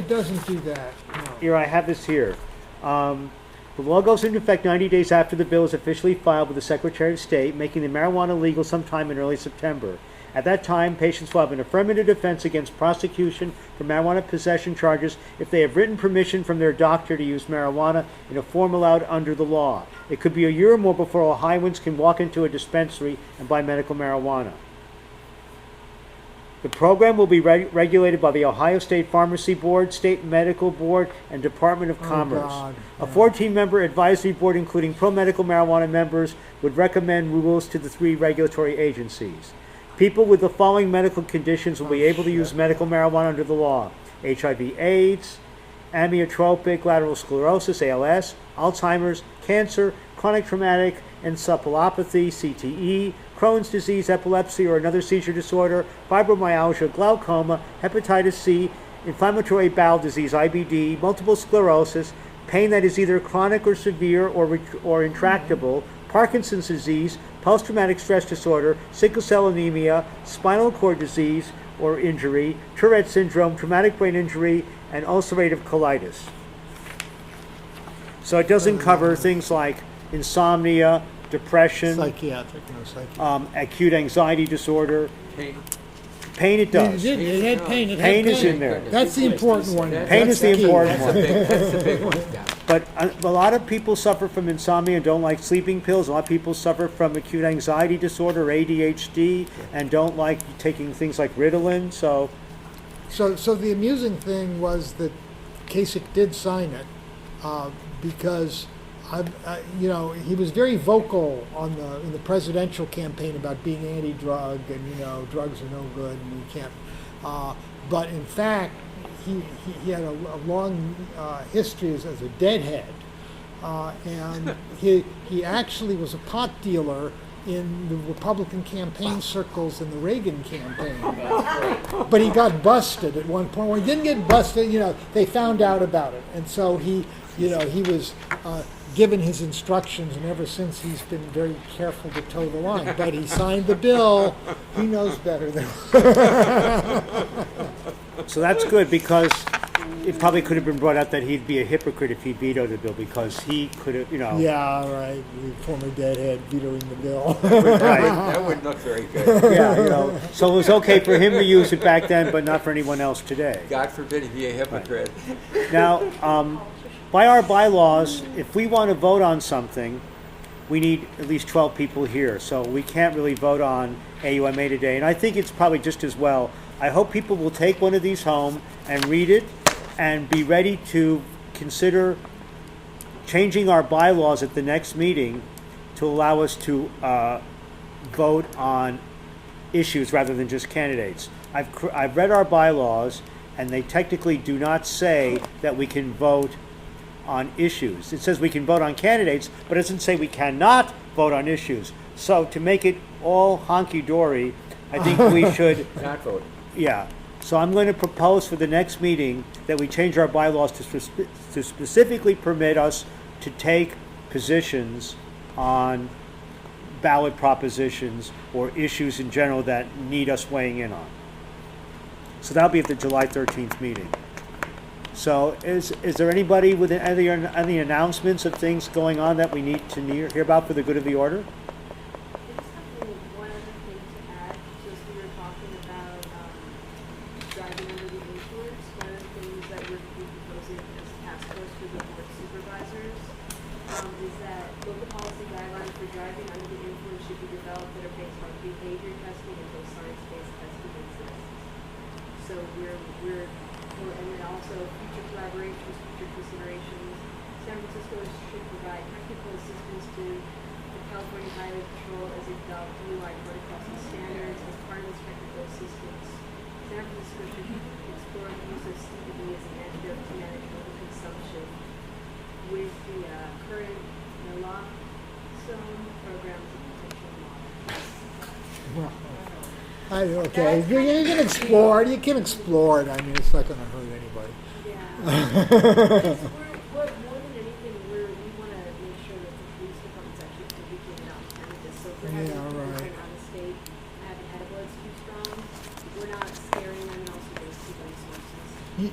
it doesn't do that. No. Here, I have this here. The law goes into effect 90 days after the bill is officially filed with the Secretary of State, making the marijuana legal sometime in early September. At that time, patients will have an affirmative defense against prosecution for marijuana possession charges if they have written permission from their doctor to use marijuana in a form allowed under the law. It could be a year or more before Ohioans can walk into a dispensary and buy medical marijuana. The program will be regulated by the Ohio State Pharmacy Board, State Medical Board, and Department of Commerce. God, A yeah. 14-member advisory board, including pro-medical marijuana members, would recommend rules to the 3 regulatory agencies. People with the following medical conditions will be able to use medical marijuana under the law: HIV/AIDS, amyotrophic lateral sclerosis, ALS, Alzheimer's, cancer, chronic traumatic encephalopathy, CTE, Crohn's disease, epilepsy or another seizure disorder, fibromyalgia, glaucoma, hepatitis C, inflammatory bowel disease, IBD, multiple sclerosis, pain that is either chronic or severe or intractable, Parkinson's disease, post-traumatic stress disorder, sickle cell anemia, spinal cord disease or injury, Tourette syndrome, traumatic brain injury, and ulcerative colitis. So it doesn't cover things like insomnia, depression, Psychiatric, no psychiatric. acute anxiety disorder. Pain it does. It had pain. It had Pain is in there. That's the important one. Pain is the key. important one. That's the big one. Yeah. But a lot of people suffer from insomnia and don't like sleeping pills. A lot of people suffer from acute anxiety disorder, ADHD, and don't like taking things like Ritalin. So So the amusing thing was that Kasich did sign it because he was very vocal in the presidential campaign about being anti-drug and drugs are no good and we can't. But in fact, he had a long history as a deadhead, and he actually was a pot dealer in the Republican campaign circles in the Reagan campaign. But he got busted at one point. When he didn't get busted, they found out about it, and so he was given his instructions, and ever since he's been very careful to toe the line. But he signed the bill. He knows better than. So that's good, because it probably could have been brought out that he'd be a hypocrite if he vetoed the bill, because he could have, Yeah, right. The former deadhead vetoing the bill. Right. That wouldn't look very good. Yeah, so it was okay for him to use it back then, but not for anyone else today. God forbid he be a hypocrite. Now, by our bylaws, if we want to vote on something, we need at least 12 people here. So we can't really vote on AUMA today. And I think it's probably just as well. I hope people will take one of these home and read it and be ready to consider changing our bylaws at the next meeting to allow us to vote on issues rather than just candidates. I've read our bylaws, and they technically do not say that we can vote on issues. It says we can vote on candidates, but it doesn't say we cannot vote on issues. So to make it all honky-dory, I think we should, Not vote. yeah. So I'm going to propose for the next meeting that we change our bylaws to specifically permit us to take positions on ballot propositions or issues in general that need us weighing in on. So that'll be at the July 13th meeting. So is there anybody with any announcements of things going on that we need to hear about for the good of the order? I just have one other things that we're proposing as a task force for the board supervisors is that local policy guidelines for driving under the influence should be developed that are based on behavior testing until science-based testing exists. So and then also future collaborations, future considerations. San Francisco should provide technical assistance to the California Highway Patrol as they develop DUI protocols and standards as part of this technical assistance. San Francisco should explore the use of CBD as an antidote to manage local consumption with the current naloxone programs and potential models. Well, okay, you can explore it. You can explore it. I mean, it's not going to hurt anybody. Yeah. More than anything, we want to make sure that the police department's actually educated on cannabis. So if we're having people from out of state having edibles too strong, we're not scaring them, and also there's two resources.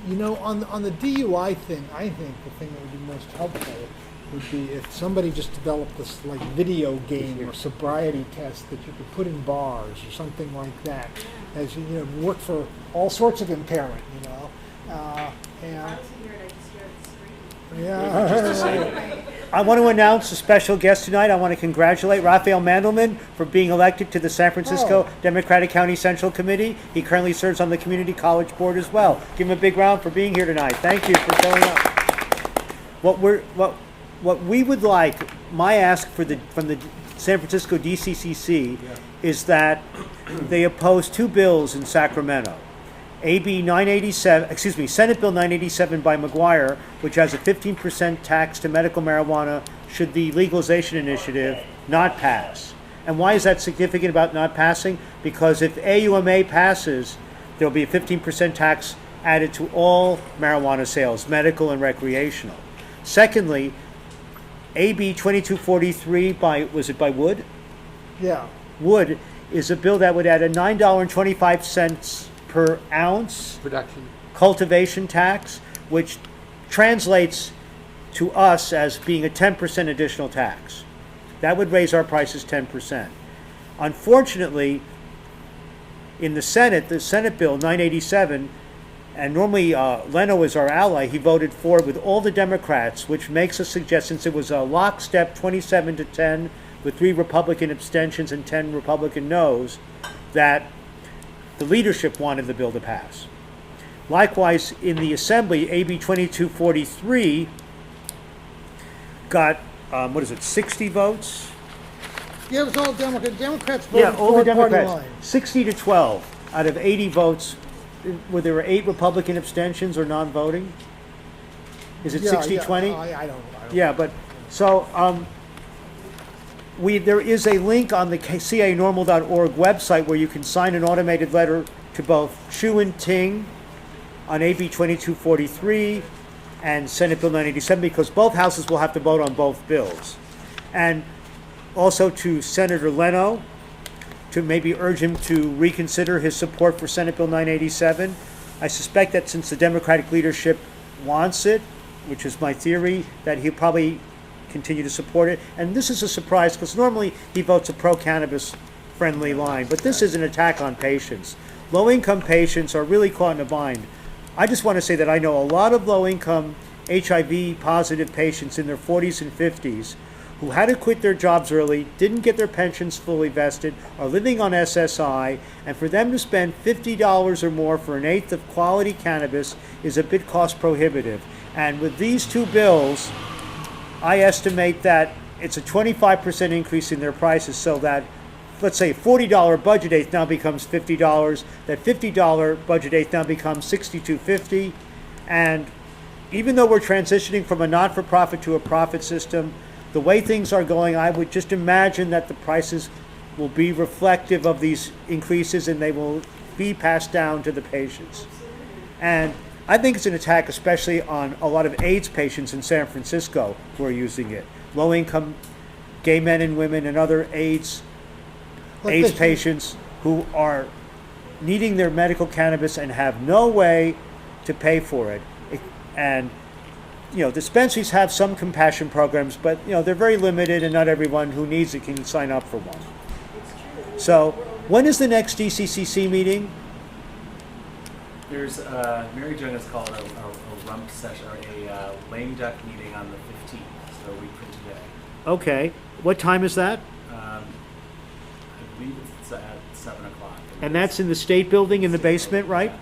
You know, on the DUI thing, I think the thing that would be most helpful would be if somebody just developed this like video game or sobriety test that you could put in bars or something like that, as you know, work for all sorts of impairment, you know. If I was here, I just hear it scream. Yeah. I want to announce a special guest tonight. I want to congratulate Raphael Mandelman for being elected to the San Francisco Democratic County Central Committee. He currently serves on the Community College Board as well. Give him a big round for being here tonight. Thank you for showing up. What we would like, my ask from the San Francisco DCCC is that they oppose two bills in Sacramento. AB 987, Senate Bill 987 by McGuire, which has a 15% tax to medical marijuana should the legalization initiative not pass. And why is that significant about not passing? Because if AUMA passes, there will be a 15% tax added to all marijuana sales, medical and recreational. Secondly, AB 2243 by Wood? Yeah. Wood is a bill that would add a $9.25 per ounce Production. cultivation tax, which translates to us as being a 10% additional tax. That would raise our prices 10%. Unfortunately, in the Senate Bill 987, and normally Leno is our ally, he voted for it with all the Democrats, which makes us suggest, since it was a lockstep 27-10 with 3 Republican abstentions and 10 Republican noes, that the leadership wanted the bill to pass. Likewise, in the Assembly, AB 2243 got, 60 votes? Yeah, it was all Democrats. Democrats voted Yeah, all the for party Democrats. lines. 60 to 12 out of 80 votes. Were there 8 Republican abstentions or non-voting? Is it 60-20? I don't. Yeah, but so there is a link on the CANORML.org website where you can sign an automated letter to both Chu and Ting on AB 2243 and Senate Bill 987, because both houses will have to vote on both bills. And also to Senator Leno, to maybe urge him to reconsider his support for Senate Bill 987. I suspect that since the Democratic leadership wants it, which is my theory, that he'll probably continue to support it. And this is a surprise because normally he votes a pro-cannabis friendly line, but this is an attack on patients. Low-income patients are really caught in a bind. I just want to say that I know a lot of low-income HIV-positive patients in their 40s and 50s who had to quit their jobs early, didn't get their pensions fully vested, are living on SSI, and for them to spend $50 or more for an eighth of quality cannabis is a bit cost prohibitive. And with these two bills, I estimate that it's a 25% increase in their prices, so that, let's say, $40 budget eighth now becomes $50, that $50 budget eighth now becomes $62.50, and even though we're transitioning from a not-for-profit to a profit system, the way things are going, I would just imagine that the prices will be reflective of these increases and they will be passed down to the patients. And I think it's an attack especially on a lot of AIDS patients in San Francisco who are using it. Low-income gay men and women and other AIDS patients who are needing their medical cannabis and have no way to pay for it. And dispensaries have some compassion programs, but they're very limited, and not everyone who needs it can sign up for one. So, when is the next DCCC meeting? There's Mary Jo has called a rump session or a lame duck meeting on the 15th, so a week from today. Okay. What time is that? I believe it's at 7 o'clock. And that's in the State Building in the basement, right? Yeah.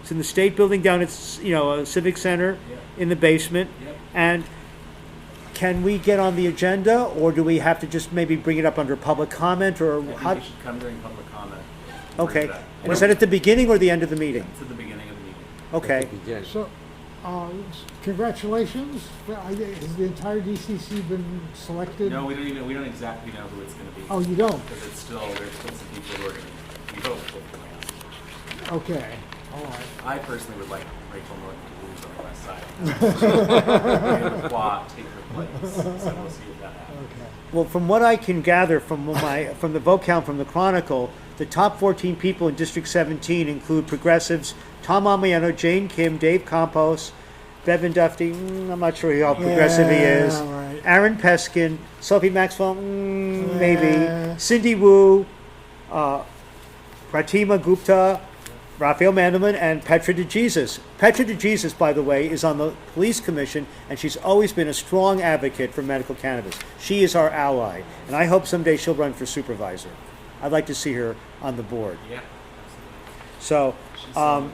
It's in the State Building down at, a Civic Center Yep. in the basement. Yep. And can we get on the agenda, or do we have to just maybe bring it up under public comment, or I think how? you should come during public comment. Okay. And is that at the beginning or the end of the meeting? It's at the beginning of the meeting. Okay. Again, So, congratulations. Has the entire DCC been selected? No, we don't exactly know who it's going to be. Oh, you don't? Because there's still some people who are going to be hopeful for Okay, all right. I personally would like Rachel Norton to lose on the west side. And the Qua take her place. So we'll see if that happens. Okay. Well, from what I can gather from the vote count from the Chronicle, the top 14 people in District 17 include progressives Tom Amiano, Jane Kim, Dave Campos, Bevan Duffy, I'm not sure how progressive he is, right. Aaron Peskin, Sophie Maxwell, maybe, Yeah. Cindy Wu, Pratima Gupta, Raphael Mandelman, and Petra DeJesus. Petra DeJesus, by the way, is on the police commission, and she's always been a strong advocate for medical cannabis. She is our ally, and I hope someday she'll run for supervisor. I'd like to see her on the board. Yeah. So, She's, I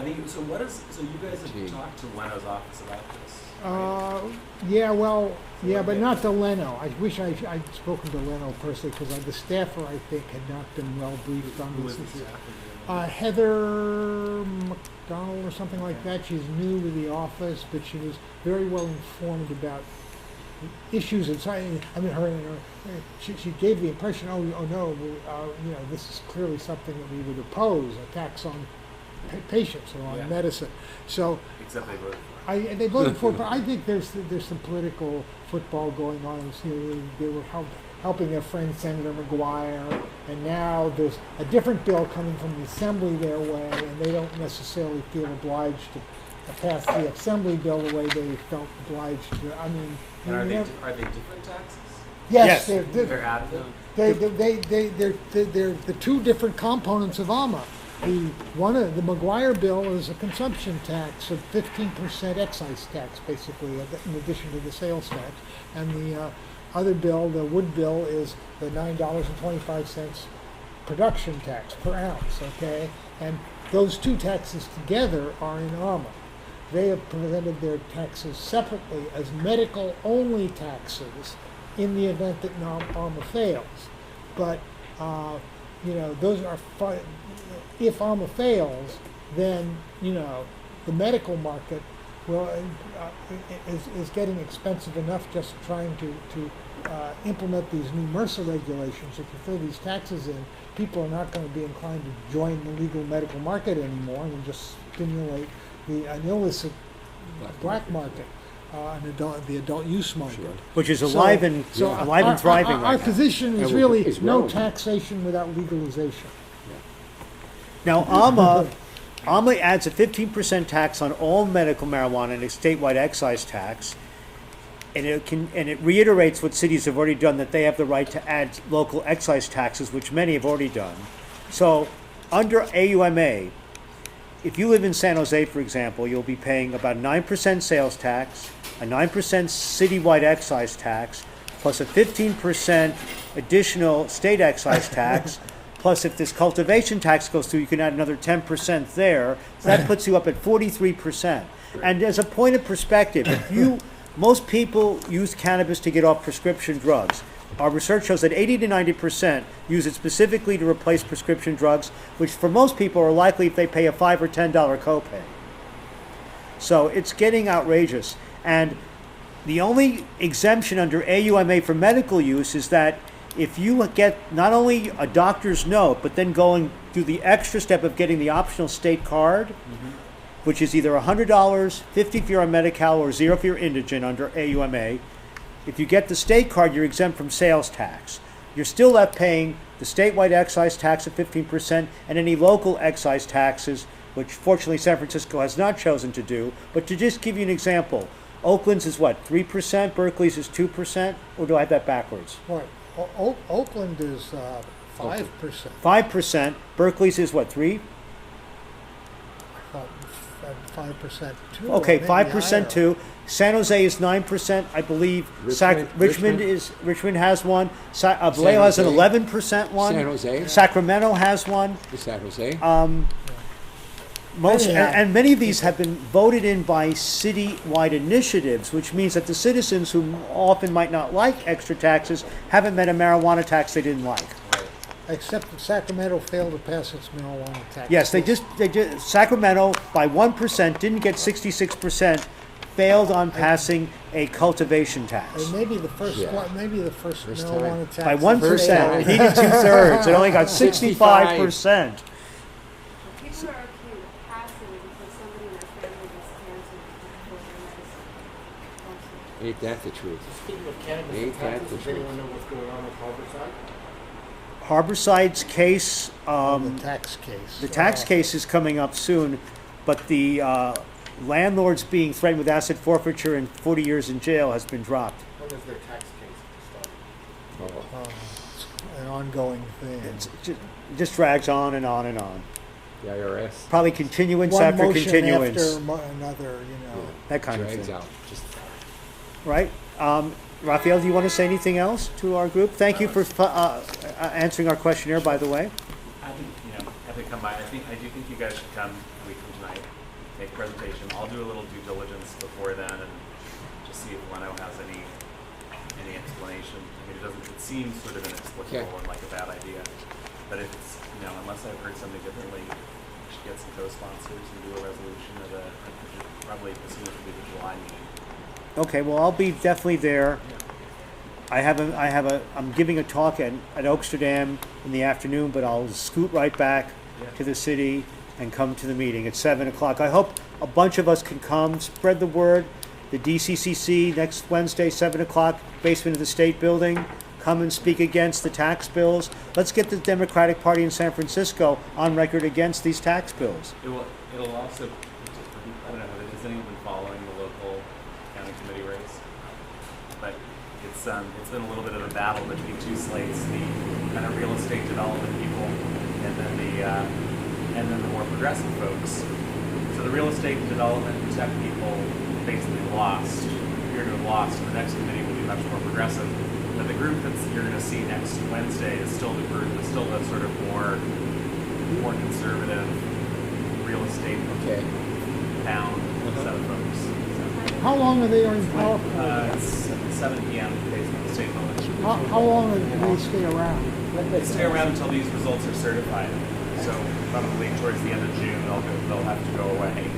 think so. So you guys have talked to Leno's office about this? Yeah, but not to Leno. I wish I'd spoken to Leno personally, because the staffer, I think, had not been well briefed on Who this was the issue. staff? Heather McDonald or something like that. She's new to the office, but she was very well informed about issues inside. I mean, she gave the impression, oh no, this is clearly something that we would oppose, a tax on patients or on Yeah. medicine. So Except they voted for it. they voted for it, but I think there's some political football going on. They were helping their friend Senator McGuire, and now there's a different bill coming from the Assembly their way, and they don't necessarily feel obliged to pass the Assembly bill the way they felt obliged to. I mean, And are you they different taxes? yes, Yes. They're out of them. they're the two different components of AMA. The McGuire bill is a consumption tax of 15% excise tax, basically, in addition to the sales tax, and the other bill, the Wood bill, is the $9.25 production tax per ounce. Okay, and those two taxes together are in AMA. They have presented their taxes separately as medical-only taxes in the event that AMA fails. But those are if AMA fails, then the medical market is getting expensive enough just trying to implement these new MRSA regulations. If you throw these taxes in, people are not going to be inclined to join the legal medical market anymore, and just stimulate an illicit black market, the adult use market. which is alive and thriving Our right now. position is And really it's no relevant. taxation without legalization. Now, AMA adds a 15% tax on all medical marijuana and a statewide excise tax, and it reiterates what cities have already done, that they have the right to add local excise taxes, which many have already done. So, under AUMA, if you live in San Jose, for example, you'll be paying about 9% sales tax, a 9% citywide excise tax, plus a 15% additional state excise tax. Plus, if this cultivation tax goes through, you can add another 10% there. So that puts you up at 43%. And as a point of perspective, most people use cannabis to get off prescription drugs. Our research shows that 80 to 90% use it specifically to replace prescription drugs, which for most people are likely if they pay a $5 or $10 copay. So it's getting outrageous. And the only exemption under AUMA for medical use is that if you get not only a doctor's note, but then going through the extra step of getting the optional state card, which is either $100, $50 if you're on Medi-Cal, or $0 if you're indigent under AUMA. If you get the state card, you're exempt from sales tax. You're still left paying the statewide excise tax of 15% and any local excise taxes, which fortunately San Francisco has not chosen to do. But to just give you an example, Oakland's is what, 3%? Berkeley's is 2%? Or do I have that backwards? Right. Oakland is 5%. 5%. Berkeley's is what, 3? 5% too. Okay, maybe 5% higher. too. San Jose is 9%, I believe. Richmond has one. Vallejo has an Jose. 11% one. San Jose? Sacramento has one. Is San Jose? Anyhow. And many of these have been voted in by city-wide initiatives, which means that the citizens who often might not like extra taxes haven't met a marijuana tax they didn't like. Except that Sacramento failed to pass its marijuana tax. Yes, they just Sacramento by 1% didn't get 66%, failed on passing a cultivation tax. And maybe the first Yeah. one, maybe the first First marijuana tax. By that 1%, they it needed 2/3. It only got 65%. People are okay with passing it because somebody in their family gets cancer before their medicine. Ain't that the truth? Speaking of cannabis Ain't and that taxes, the does truth? anyone know what's going on with Harborside? Harborside's case, The tax case. the tax case is coming up soon, but the landlords being threatened with asset forfeiture and 40 years in jail has been dropped. When is their tax case start? Oh, It's an ongoing thing. It just drags on and on and on. the IRS Probably continuance One after motion continuance, after another, you know. that kind of drags thing. out. Just Right? Raphael, do you want to say anything else to our group? Thank you for answering our questionnaire, by the way. I think, happy to come by. I do think you guys should come a week from tonight, make a presentation. I'll do a little due diligence before then and just see if Leno has any explanation. I mean, it seems sort of inexplicable and like a bad idea. But if it's, unless I've heard something differently, we should get some co-sponsors and do a resolution probably as soon as we do the July meeting. Okay, well, I'll be definitely there. I'm giving a talk at Oaksterdam in the afternoon, but I'll scoot right back to the city and come to the meeting at 7 o'clock. I hope a bunch of us can come, spread the word. The DCCC next Wednesday, 7 o'clock, basement of the State Building. Come and speak against the tax bills. Let's get the Democratic Party in San Francisco on record against these tax bills. It'll also, I don't know, has anyone been following the local county committee race? But it's been a little bit of a battle between two slates, the kind of real estate development people and then the more progressive folks. So the real estate and development and tech people basically lost, appear to have lost. The next committee will be much more progressive. But the group that you're going to see next Wednesday is still the sort of more conservative real estate bound set of folks. So, How long are they in power for? it's 7 p.m. based on the state village. How long do they stay around? They stay around until these results are certified. So probably towards the end of June, they'll have to go away.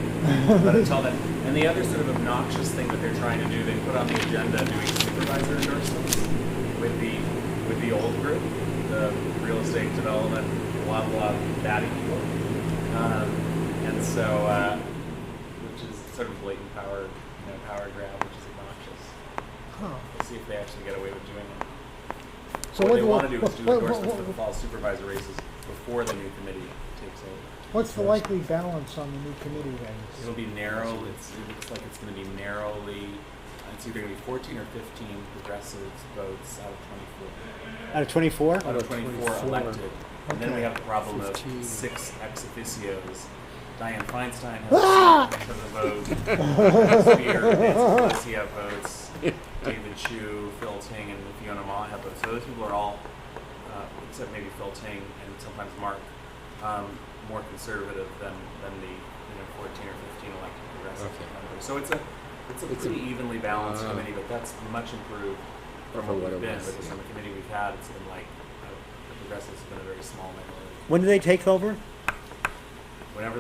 But until then, and the other sort of obnoxious thing that they're trying to do, they put on the agenda doing supervisor endorsements with the old group, the real estate development, blah blah batty people, and so which is sort of blatant power grab, which is obnoxious. We'll see if they actually get away with doing it. So what they want to do is do endorsements for the fall supervisor races before the new committee takes over. What's the likely balance on the new committee then? It'll be narrow. It looks like it's going to be narrowly. It's either going to be 14 or 15 progressive votes out of 24. Out of 24? Out of 24 elected. And then we Okay. have the problem 15. of 6 ex officios. Dianne Feinstein has to vote. Spear, Nancy Pelosi have votes. David Chu, Phil Ting, and Fiona Ma have votes. So those people are all, except maybe Phil Ting and sometimes Mark, more conservative than the 14 or 15 elected progressive members. So it's a pretty evenly balanced committee, but that's much improved from what what we've it been. was, Because on the committee we've had, it's been like the progressives have been a very small minority. When do they take over? Whenever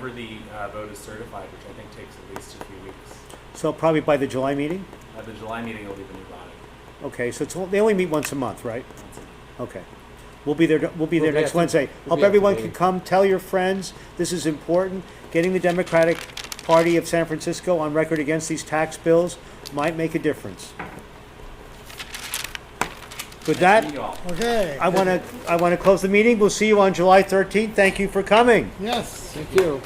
the vote is certified, which I think takes at least a few weeks. So probably by the July meeting? At the July meeting, it'll be the new body. Okay, so they only meet once a month, right? That's it. Okay. We'll be there We'll be next at the- Wednesday. we'll Hope be at the everyone can meeting. come. Tell your friends. This is important. Getting the Democratic Party of San Francisco on record against these tax bills might make a difference. With Nice to that, meet you all. Okay. I want to close the meeting. We'll see you on July 13th. Thank you for coming. Yes. thank you.